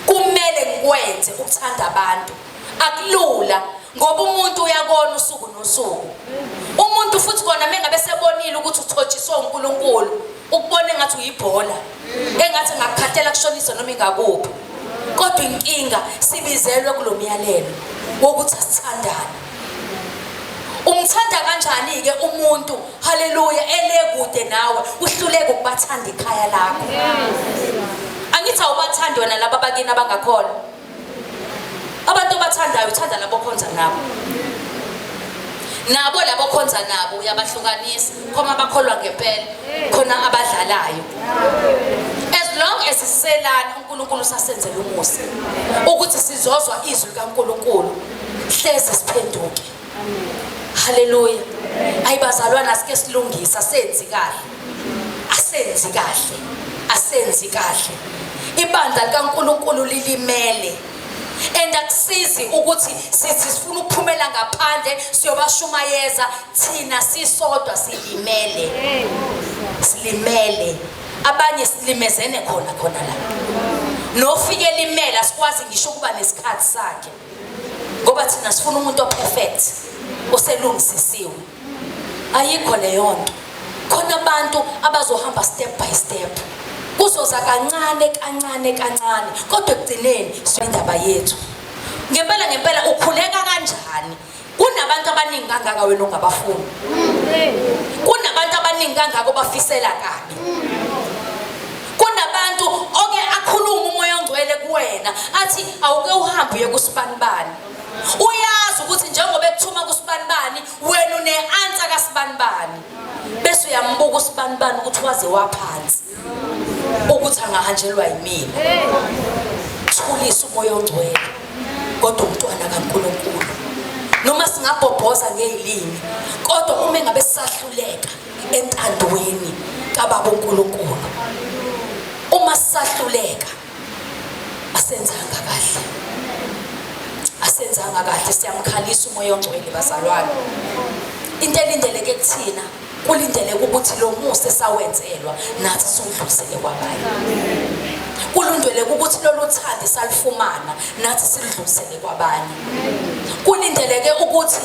Kumele ngikwenze ukuthanda abantu. Akulula ngoba umuntu uyakona usuku nosuku. Umuntu futhi kona mengabe sebonile ukuthi uthotshiswe uNkulunkulu, ukubona engathi uyibhola, engathi ngakukhathela kushonisa noma ingakuphi. Kodwa inkinga sibizelwe kulomyalelo wokuthi asithandane. Umthanda kanjani ke umuntu, haleluya, elekude nawe uhluleke ukubathanda ikhaya lakho? angithi awubathandi wena laba bakini abangakholwa. Abantu abathandayo uthanda labo khonza nabo. Nabo labo khonza nabo uyabahlukanisa khoma abakholwa ngempela khona abadlalayo. As long as siselana uNkulunkulu sasenzela umusa ukuthi sizozwa izwi kaNkulunkulu hleze siphenduke. Haleluya. Ayibazalwana asike silungisa senzi kahle. Asenzi kahle. Asenzi kahle. Ibandla likaNkulunkulu lilimele. And akusizi ukuthi sithi sifuna ukuphumela ngaphandle siyobashumayeza thina sisodwa silimele. Silimele. Abanye silimezene khona la. Nofike limela sikwazi ngisho kuba nesikhathi sakhe. Ngoba thina sifuna umuntu operfect, oselungisisiwe. Ayikho leyo nto. Khona abantu abazohamba step by step. Kuzoza kancane kodwa ekugcineni indaba yethu. Ngempela ukhuleka kanjani? Kunabantu abaningi kangaka wena ongabafuni. Kunabantu abaningi kangaka obafisela kabi. Kunabantu oke akhuluma umoya ongcwele kuwena athi awuke uhambe uye kusibanibani. Uyazi ukuthi njengoba ekuthuma kusibanibani wena une-answer kaSibanibani. Bese uyambuka uSibanibani ukuthi waze waphansi. Ukuthi angahanjelwa yimina. Thulisa umoya ongcwele kodwa umntwana kaNkulunkulu. Noma singabhobhoza ngezilimi kodwa uma ngabe sisahluleka entandweni kaBaba uNkulunkulu. Uma sisahluleka asenzanga kahle siyamkhalisa umoya ongcwele bazalwane. Into elindeleke kuthina kulindele ukuthi lo musa esawenzelwa nathi sidlulisele kwabanye. Kulindele ukuthi lolu thandi salifumana nathi sidlulisele kwabanye. Kulindeleke ukuthi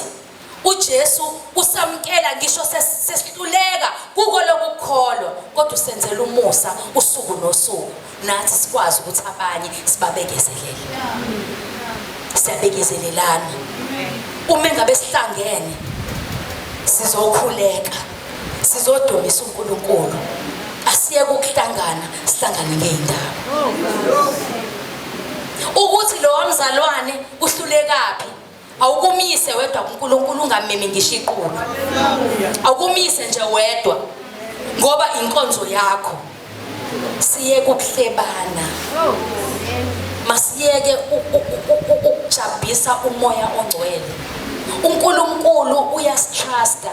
uJesu usamkela ngisho sesihluleka kuko lokukholwa kodwa usenzela umusa usuku nosuku nathi sikwazi ukuthi abanye sibabekezelele. Siyabekezelelana. Uma ngabe sihlangene sizokhuleka. Sizodumisa uNkulunkulu. Asiye ukuhlangana sihlangane ngeindaba. Ukuthi lo wamzalwane kuhlulekapi awukumise wedwa kuNkulunkulu ungameme ngisho iqulu. Awukumise nje wedwa ngoba inkonzo yakho. Siye ukuhlebana. Masiyeke ukujabisa umoya ongcwele. uNkulunkulu uyasitrasta.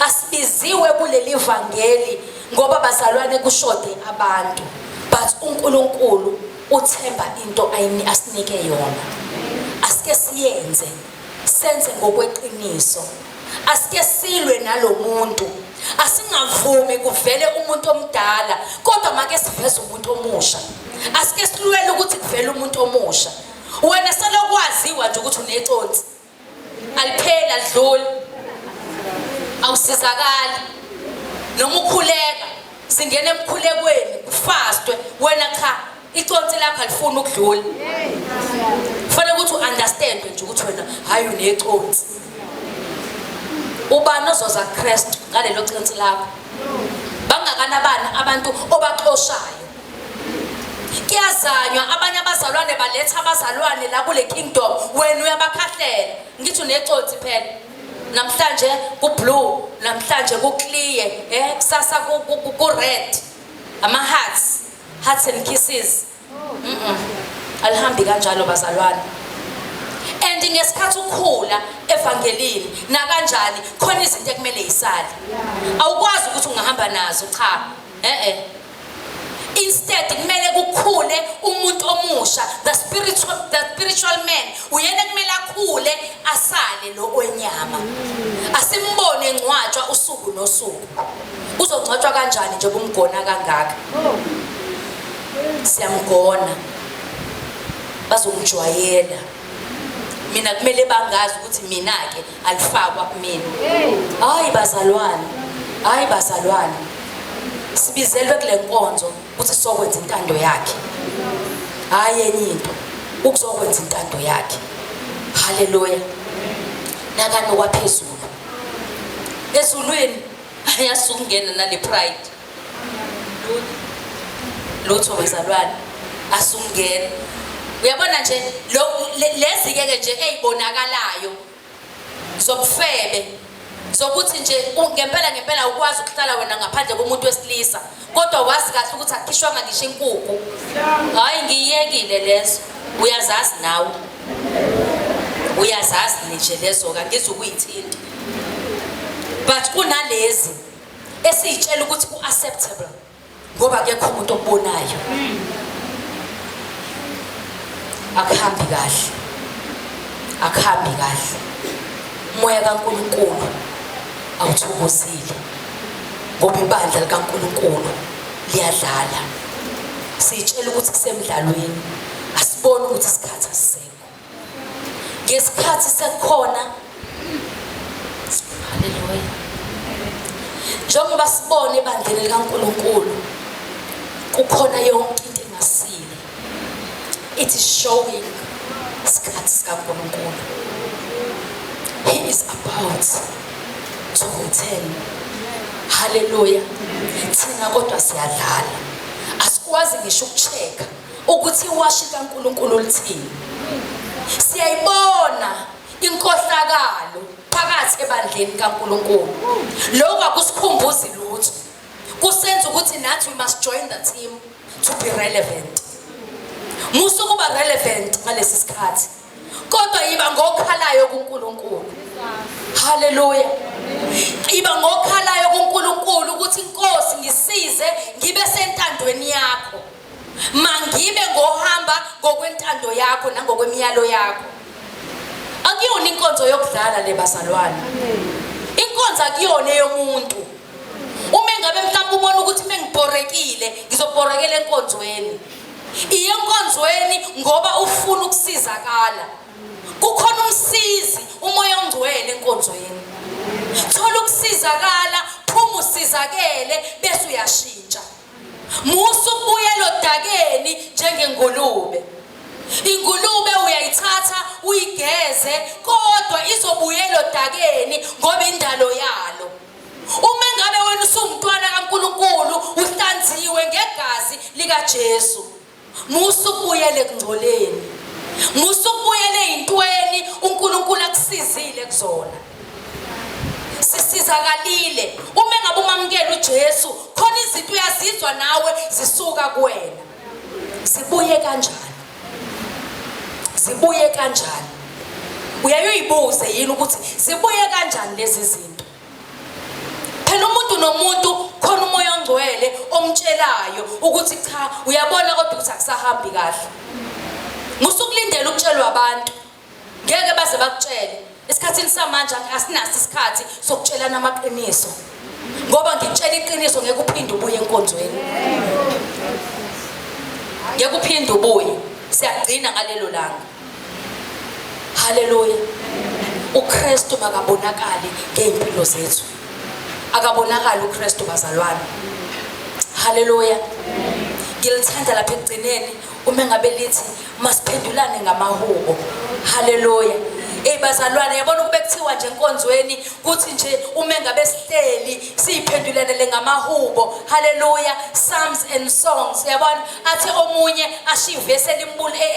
Asibiziwe kuleli vangeli ngoba bazalwane kushode abantu, but uNkulunkulu uthemba into asinike yona. Asike siyenze, senze ngokweqiniso. Asike silwe nalomuntu. Asingavumi kuvele umuntu omdala kodwa make siveze umuntu omusha. Asike silwele ukuthi kuvele umuntu omusha. Wena selokwaziwa nje ukuthi uneconsi. Aliphela adlula. Awusizakala. Noma ukhuleka singena emkhulekweni kufastwe wena cha iconsi lakho alifuni ukudlula. Kufanele ukuthi uunderstand nje ukuthi wena hayi uneconsi. Ubani ozoza kuKristu ngalelo consi lakho? Bangakanabani abantu obaxoshayo? Kuyazanywa abanye abazalwane baletha abazalwane la kule kingdom wena uyabakhahlela. Ngithi uneconsi phela. Namhlanje ku-blue, namhlanje ku-clear, kusasa ku-red, hearts and kisses. Alihambi kanjalo bazalwane. And ngesikhathi ukhula evangelini nakanjani khona izinto ekumele isale. Awukwazi ukuthi ungahamba nazo cha. Instead kumele kukhule umuntu omusha, the spiritual man. Uyena kumele akhule asale lo wenyama. Asimbone engcwatshwa usuku nosuku. Uzongcwatshwa kanjani nje kumgona kangaka? Siyamgona. Bazongijwayela. Mina kumele bangazi ukuthi mina ke alifakwa kumina. Hayi bazalwane. Sibizelwe kule nkonzo ukuthi sokwenza intando yakhe. Hayi enye into ukuzokwenza intando yakhe. Haleluya. Nakani kwaphezulu. Ezulwini ayasungena nale pride. Lutho bazalwane. asungena. Uyabona nje lezi ke nje ezibonakalayo zobufebe zokuthi nje ngempela ukwazi ukuhlala wena ngaphandle komuntu wesilisa kodwa wazi kahle ukuthi akhishwanga ngisho inkukhu. Hayi ngiyekile lezo. Uyazazi nawe. Uyazazi nje lezo ka ngizukuyithinta. But kunalezi esitshela ukuthi ku-acceptable ngoba akekho umuntu obonayo. Akuhambi kahle. Umoya kaNkulunkulu awuthokozile ngoba ibandla likaNkulunkulu liyadlala. Sitshela ukuthi kusemdlalweni asibone ukuthi isikhathi asisekho. Ngesikhathi sekukhona. Haleluya. Njengoba sibona ebandleni likaNkulunkulu kukhona yonke into engasile. It is showing isikhathi sikaNkulunkulu. He is about to return. Hallelujah. Thina kodwa siyadlala. Asikwazi ngisho ukucheka ukuthi iwashi kaNkulunkulu lithini. Siyayibona inkohlakalo phakathi ebandleni kaNkulunkulu. Lokho akusikhumbuzi lutho. Kusenza ukuthi nathi we must join the team to be relevant. Musu kuba relevant ngalesi sikhathi. Kodwa iba ngokhalayo kuNkulunkulu. Hallelujah. Iba ngokhalayo kuNkulunkulu ukuthi Nkosi ngisize ngibe sentandweni yakho. Mangibe ngohamba ngokwentando yakho nangokwemiyalo yakho. Akuyona inkonzo yokudlala le bazalwane. Inkonzo akuyona yomuntu. Uma ngabe mhlawumbe ubona ukuthi mengibhorekile ngizobhorekela enkonzweni. Iyenkonzweni ngoba ufuna ukusizakala. Kukhona umsizi umoya ongcwele enkonzweni. Thola ukusizakala, phuma usizakele bese uyashintsha. Musu ubuyela odakeni njengengulube. Ingulube uyayithatha uyigeze kodwa izobuyela odakeni ngoba indalo yalo. Uma ngabe wena usumntwana kaNkulunkulu uhlanziwe ngegazi lika Jesu. Musu ubuyele kungcoleni. Musu ubuyele intweni uNkulunkulu akusizile kuzona. Sisizakalile. Uma ngabe umamukela uJesu khona izinto uyazizwa nawe zisuka kuwena. Sibuye kanjani? Uyayibuza yini ukuthi sibuye kanjani lezi zinto? Phela umuntu nomuntu khona umoya ongcwele omtshelayo ukuthi cha uyabona kodwa ukuthi akusahambi kahle. Musukulindela ukutshelwa abantu. Ngeke baze bakutshele. Esikhathini samanje asinaso isikhathi sokutshelana amaqiniso. Ngoba ngikutshela iqiniso ngeke uphinde ubuye enkonzweni. Ngeke uphinde ubuye. Siyagcina ngalelo langa. Hallelujah. uKristu makabonakali ngeimpilo zethu. Akabonakala uKristu bazalwane. Hallelujah. Ngilithanda lapha ekugcineni uma ngabe lithi masiphendulane ngamahubo. Hallelujah. Bazalwane yabona kube kuthiwa nje enkonzweni kuthi nje uma ngabe sihleli siphendulanele ngamahubo. Hallelujah. Psalms and songs yabona athi omunye ashivese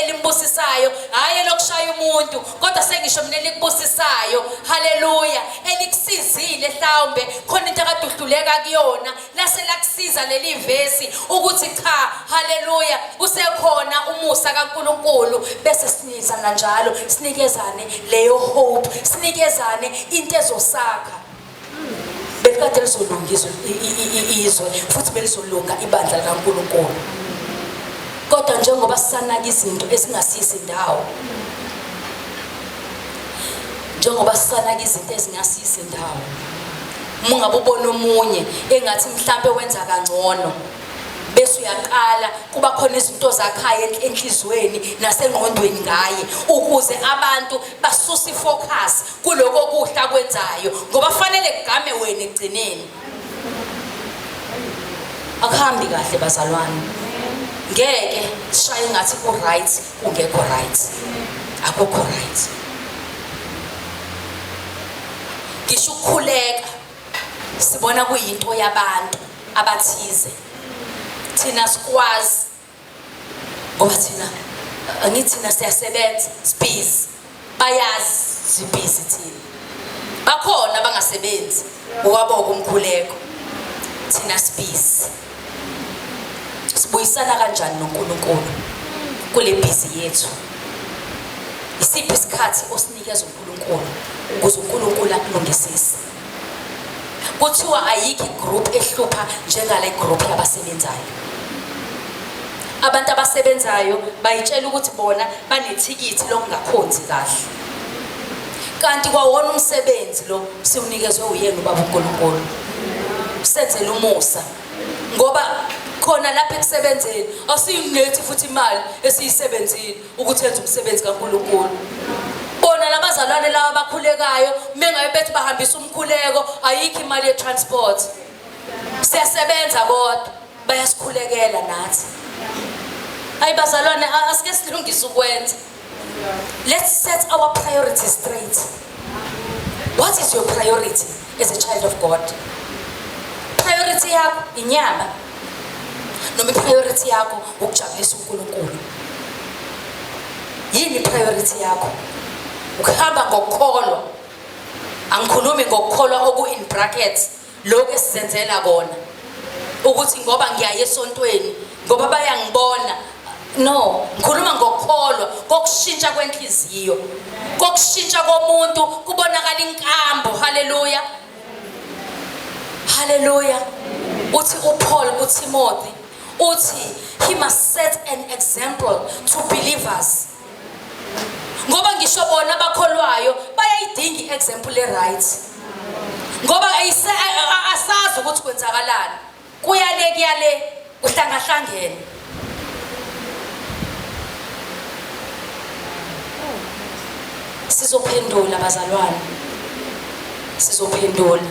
elimbusisayo hayi lokushaya umuntu kodwa sengisho mina elikubusisayo. Hallelujah. Elikusizile mhlawumbe khona into akade uhluleka kuyona lase lakusiza leli vesi ukuthi cha hallelujah usekhona umusa kaNkulunkulu bese sinizana njalo sinikezane leyo hope sinikezane into ezosakha belikade lizolungizwa izwe futhi belizolunga ibandla likaNkulunkulu. Kodwa njengoba sisanaka izinto ezingasisi indawo mungabe ubona omunye engathi mhlambe wenza kangcono bese uyaqala kuba khona izinto zakhaya enhlizweni nasengqondweni ngaye ukuze abantu basusa ifocus kuloko kuhla kwenzayo ngoba fanele kugame wena egcineni. Akuhambi kahle bazalwane. Ngeke sishaye ngathi ku right ungekho right. Akukho right. Ngisho ukukhuleka sibona kuyinto yabantu abathize. Thina sikwazi ngoba thina angithina siyasebenza sibhizi bayazi sibhizi thina bakhona abangasebenzi uwaboka umkhuleko thina sibhizi sibuyisana kanjani noNkulunkulu kule bhizi yethu isiphi isikhathi osinikeza uNkulunkulu ukuze uNkulunkulu akulungisise kuthiwa ayikho igroup ehlupha njengale group yabasebenzayo abantu abasebenzayo bayitshela ukuthi bona banethikithi lokungakhonzi kahle kanti kwawona umsebenzi lo siwunikezwe uyena ubaba uNkulunkulu senzele umusa ngoba khona lapha ekusebenzeni asiyingethi futhi imali esiyisebenzile ukuthi yenze umsebenzi kaNkulunkulu bona labazalwane laba abakhulekayo mengabe bethi bahambisa umkhuleko ayikho imali ye transport siyasebenza bodwa bayasikhulekela nathi hayi bazalwane asike silungise ukwenza let's set our priorities straight what is your priority as a child of God priority yakho inyama noma priority yakho ukujabulisa uNkulunkulu yini priority yakho ukuhamba ngokukholwa angikhulumi ngokukholwa oku in brackets lokho esizenzela kona ukuthi ngoba ngiyaye esontweni ngoba bayangibona no ngikhuluma ngokukholwa kokushintsha kwenhliziyo kokushintsha komuntu kubonakala inkambo haleluya haleluya uthi uPaul kuTimothy uthi he must set an example to believers ngoba ngisho bona abakholwayo bayayidinga iexample right ngoba asazi ukuthi kwenzakalani kuyale uhlangahlangene sizophendula bazalwane sizophendula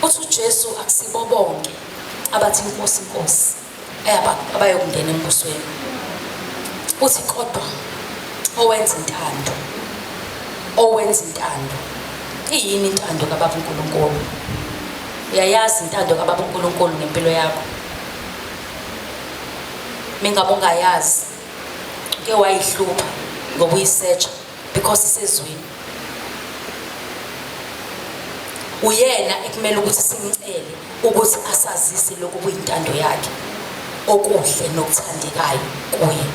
uthi uJesu akusibo bonke abathi inkosi inkosi abayokungena embusweni uthi kodwa owenza intando iyini intando kaBaba uNkulunkulu uyayazi intando kaBaba uNkulunkulu ngempilo yakho mingabe ungayazi ke wayihlupha ngoba uyisearch because isezweni uyena ekumele ukuthi simcele ukuthi asazise lokhu kuyintando yakhe okuhle nokuthandekayo kuye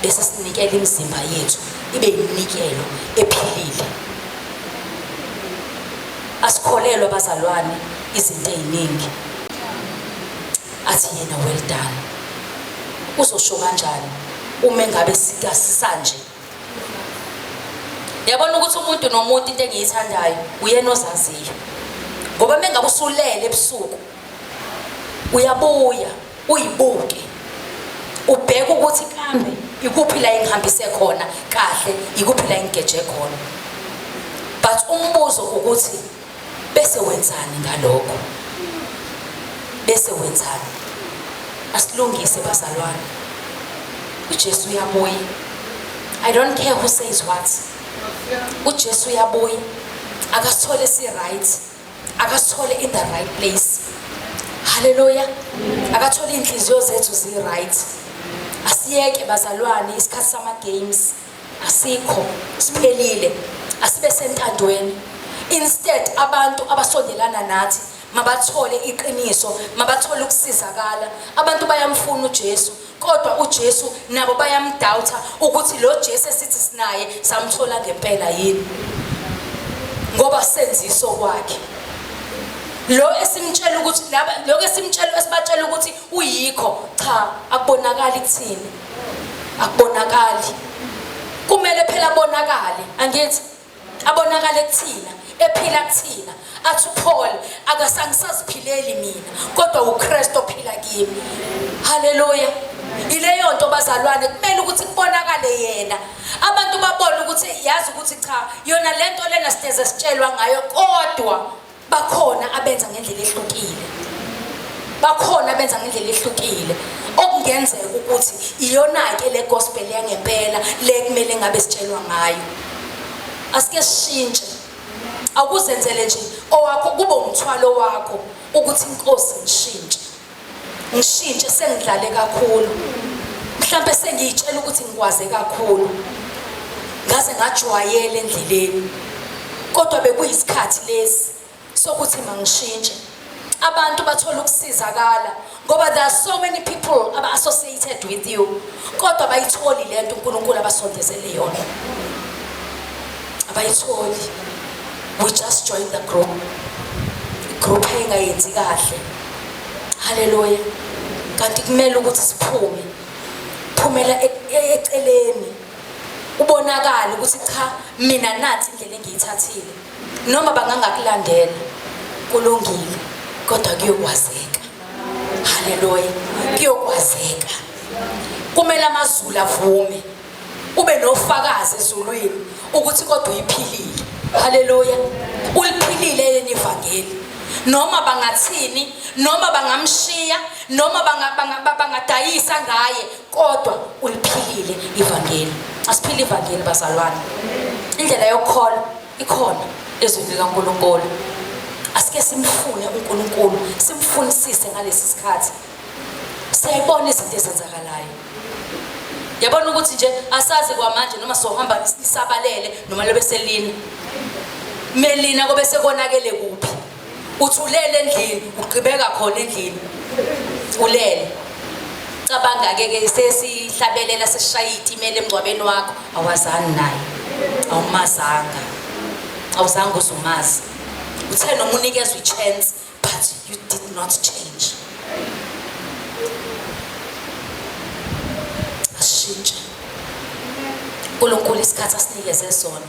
bese sinikela imizimba yethu ibe iminikelo ephilile asikholelwa bazalwane izinto eziningi athi yena well done uzosho kanjani uma ngabe sikasanje yabona ukuthi umuntu nomuntu into engiyithandayo uyena ozaziyo ngoba mengabe usulele ebusuku uyabuya uyibuke ubheka ukuthi kambe ikuphi la engihambise khona kahle ikuphi la engigeje khona but umbuzo ukuthi bese wenzani ngalokho bese wenzani asilungise bazalwane uJesu uyabuya I don't care who says what uJesu uyabuya akasithole si right akasithole in the right place haleluya akathole inhliziyo zethu zi right asiyeke bazalwane isikhathi sama games asikho siphelile asibe sentandweni instead abantu abasondelana nathi mabathole iqiniso mabathole ukusizakala abantu bayamfuna uJesu kodwa uJesu nabo bayamdoubta ukuthi lo Jesu esithi sinaye samthola ngempela yini ngoba senziso kwakhe lo esimtshela ukuthi laba lo esimtshela esibatshela ukuthi uyikho cha akubonakali kuthini akubonakali kumele phela abonakale angithi abonakale kuthina ephila kuthina athi uPaul akasangisaziphileli mina kodwa uKristu ophila kimi haleluya ileyo nto bazalwane kumele ukuthi kubonakale yena abantu babone ukuthi yazi ukuthi cha yona lento lena siteze sitshelwa ngayo kodwa bakhona abenza ngendlela ehlukile bakhona abenza ngendlela ehlukile okungenzeka ukuthi iyona ke le gospel yangempela le kumele ngabe sitshelwa ngayo asike sishintshe akuzenzele nje owakho kube umthwalo wakho ukuthi inkosi ngishintshe sengidlale kakhulu mhlambe sengiyitshela ukuthi ngikwaze kakhulu ngaze ngajwayela endleleni kodwa bekuyisikhathi lesi sokuthi mangishintshe abantu bathola ukusizakala ngoba there are so many people aba associated with you kodwa bayitholi lento uNkulunkulu abasondezele yona abayitholi. We just joined the group engayenzi kahle. Hallelujah. Kanti kumele ukuthi siphume phumela eceleni ubonakala ukuthi cha mina nathi indlela engiyithathile noma bangangakulandela kulungile kodwa kuyokwazeka. Hallelujah. Kuyokwazeka. Kumele amazulu avume ube nofakazi ezulwini ukuthi kodwa uyiphilile. Hallelujah. Uliphilile leli ivangeli. Noma bangathini, noma bangamshiya, noma bangadayisa ngaye, kodwa uliphilile ivangeli. Asiphile ivangeli bazalwane. Indlela yokukholwa ikhona ezweni likaNkulunkulu. Asike simfune uNkulunkulu, simfunisise ngalesi sikhathi. Siyayibona izinto ezenzakalayo. Yabona ukuthi nje asazi kwamanje noma sohamba isabalele noma lobe selina. Melina kobe sekonakele kuphi? Uthulele endlini, ugqibeka khona endlini. Ulele. Cabanga ke sesihlabelela sesishaya itimela emgcwabeni wakho, awazani naye. Awumazanga. Awuzange uzumazi. Uthe noma unikezwe ichance but you did not change. Ashintshe. uNkulunkulu isikhathi asinikeze sona,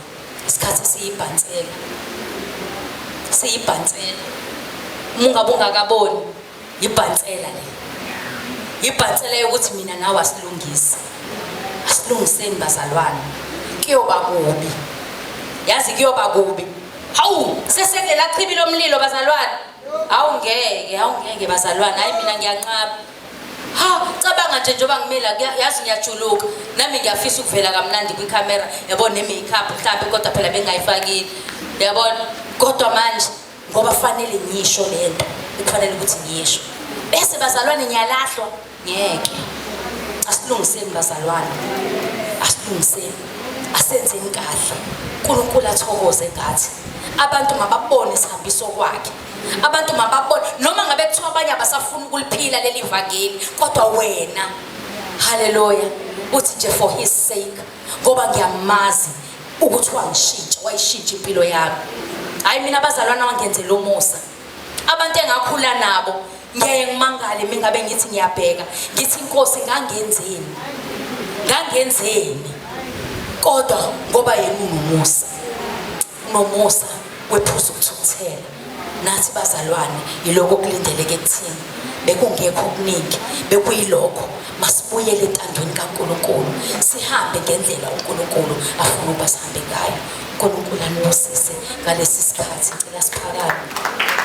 isikhathi siyibhansela. Siyibhansela. Mungabe ungakaboni, ibhansela le. Ibhansela yokuthi mina nawe asilungise. Asilungiseni bazalwane. Kuyoba kubi. Yazi kuyoba kubi. Hawu, sesengela chibi lomlilo bazalwane. Awungeke bazalwane. Hayi mina ngiyanqaba. Ha, cabanga nje njoba ngimela yazi ngiyajuluka. Nami ngiyafisa ukuvela kamnandi kwicamera. Yabona ne-makeup mhlawumbe kodwa phela bengayifakile. Yabona? Kodwa manje ngoba fanele ngisho lento, kufanele ukuthi ngiyisho. Bese bazalwane ngiyalahlwa. Ngeke. Asilungiseni bazalwane. Asilungiseni. Asenzeni kahle. uNkulunkulu athokoze ngathi. Abantu mababone isihambiso kwakhe. Abantu mababone noma ngabe kuthiwa abanye abasafuna ukuliphila leli vangeli kodwa wena hallelujah uthi nje for his sake ngoba ngiyamazi ukuthi wangishintsha wayishintsha impilo yami. Hayi mina abazalwana wangenzela umusa. Abantu engakhula nabo ngiyaye ngimangale mingabe ngithi ngiyabheka ngithi inkosi ngangenzeni kodwa ngoba yena unomusa. Unomusa wephuzu ukuthukuthela. Nathi bazalwane yiloko okulindeleke kuthina. Bekungekho okuningi, bekuyilokho masibuyele entandweni kaNkulunkulu. Sihambe ngendlela uNkulunkulu afuna ukuba sihambe ngayo. uNkulunkulu anibusise ngalesi sikhathi. Ngicela siphakame.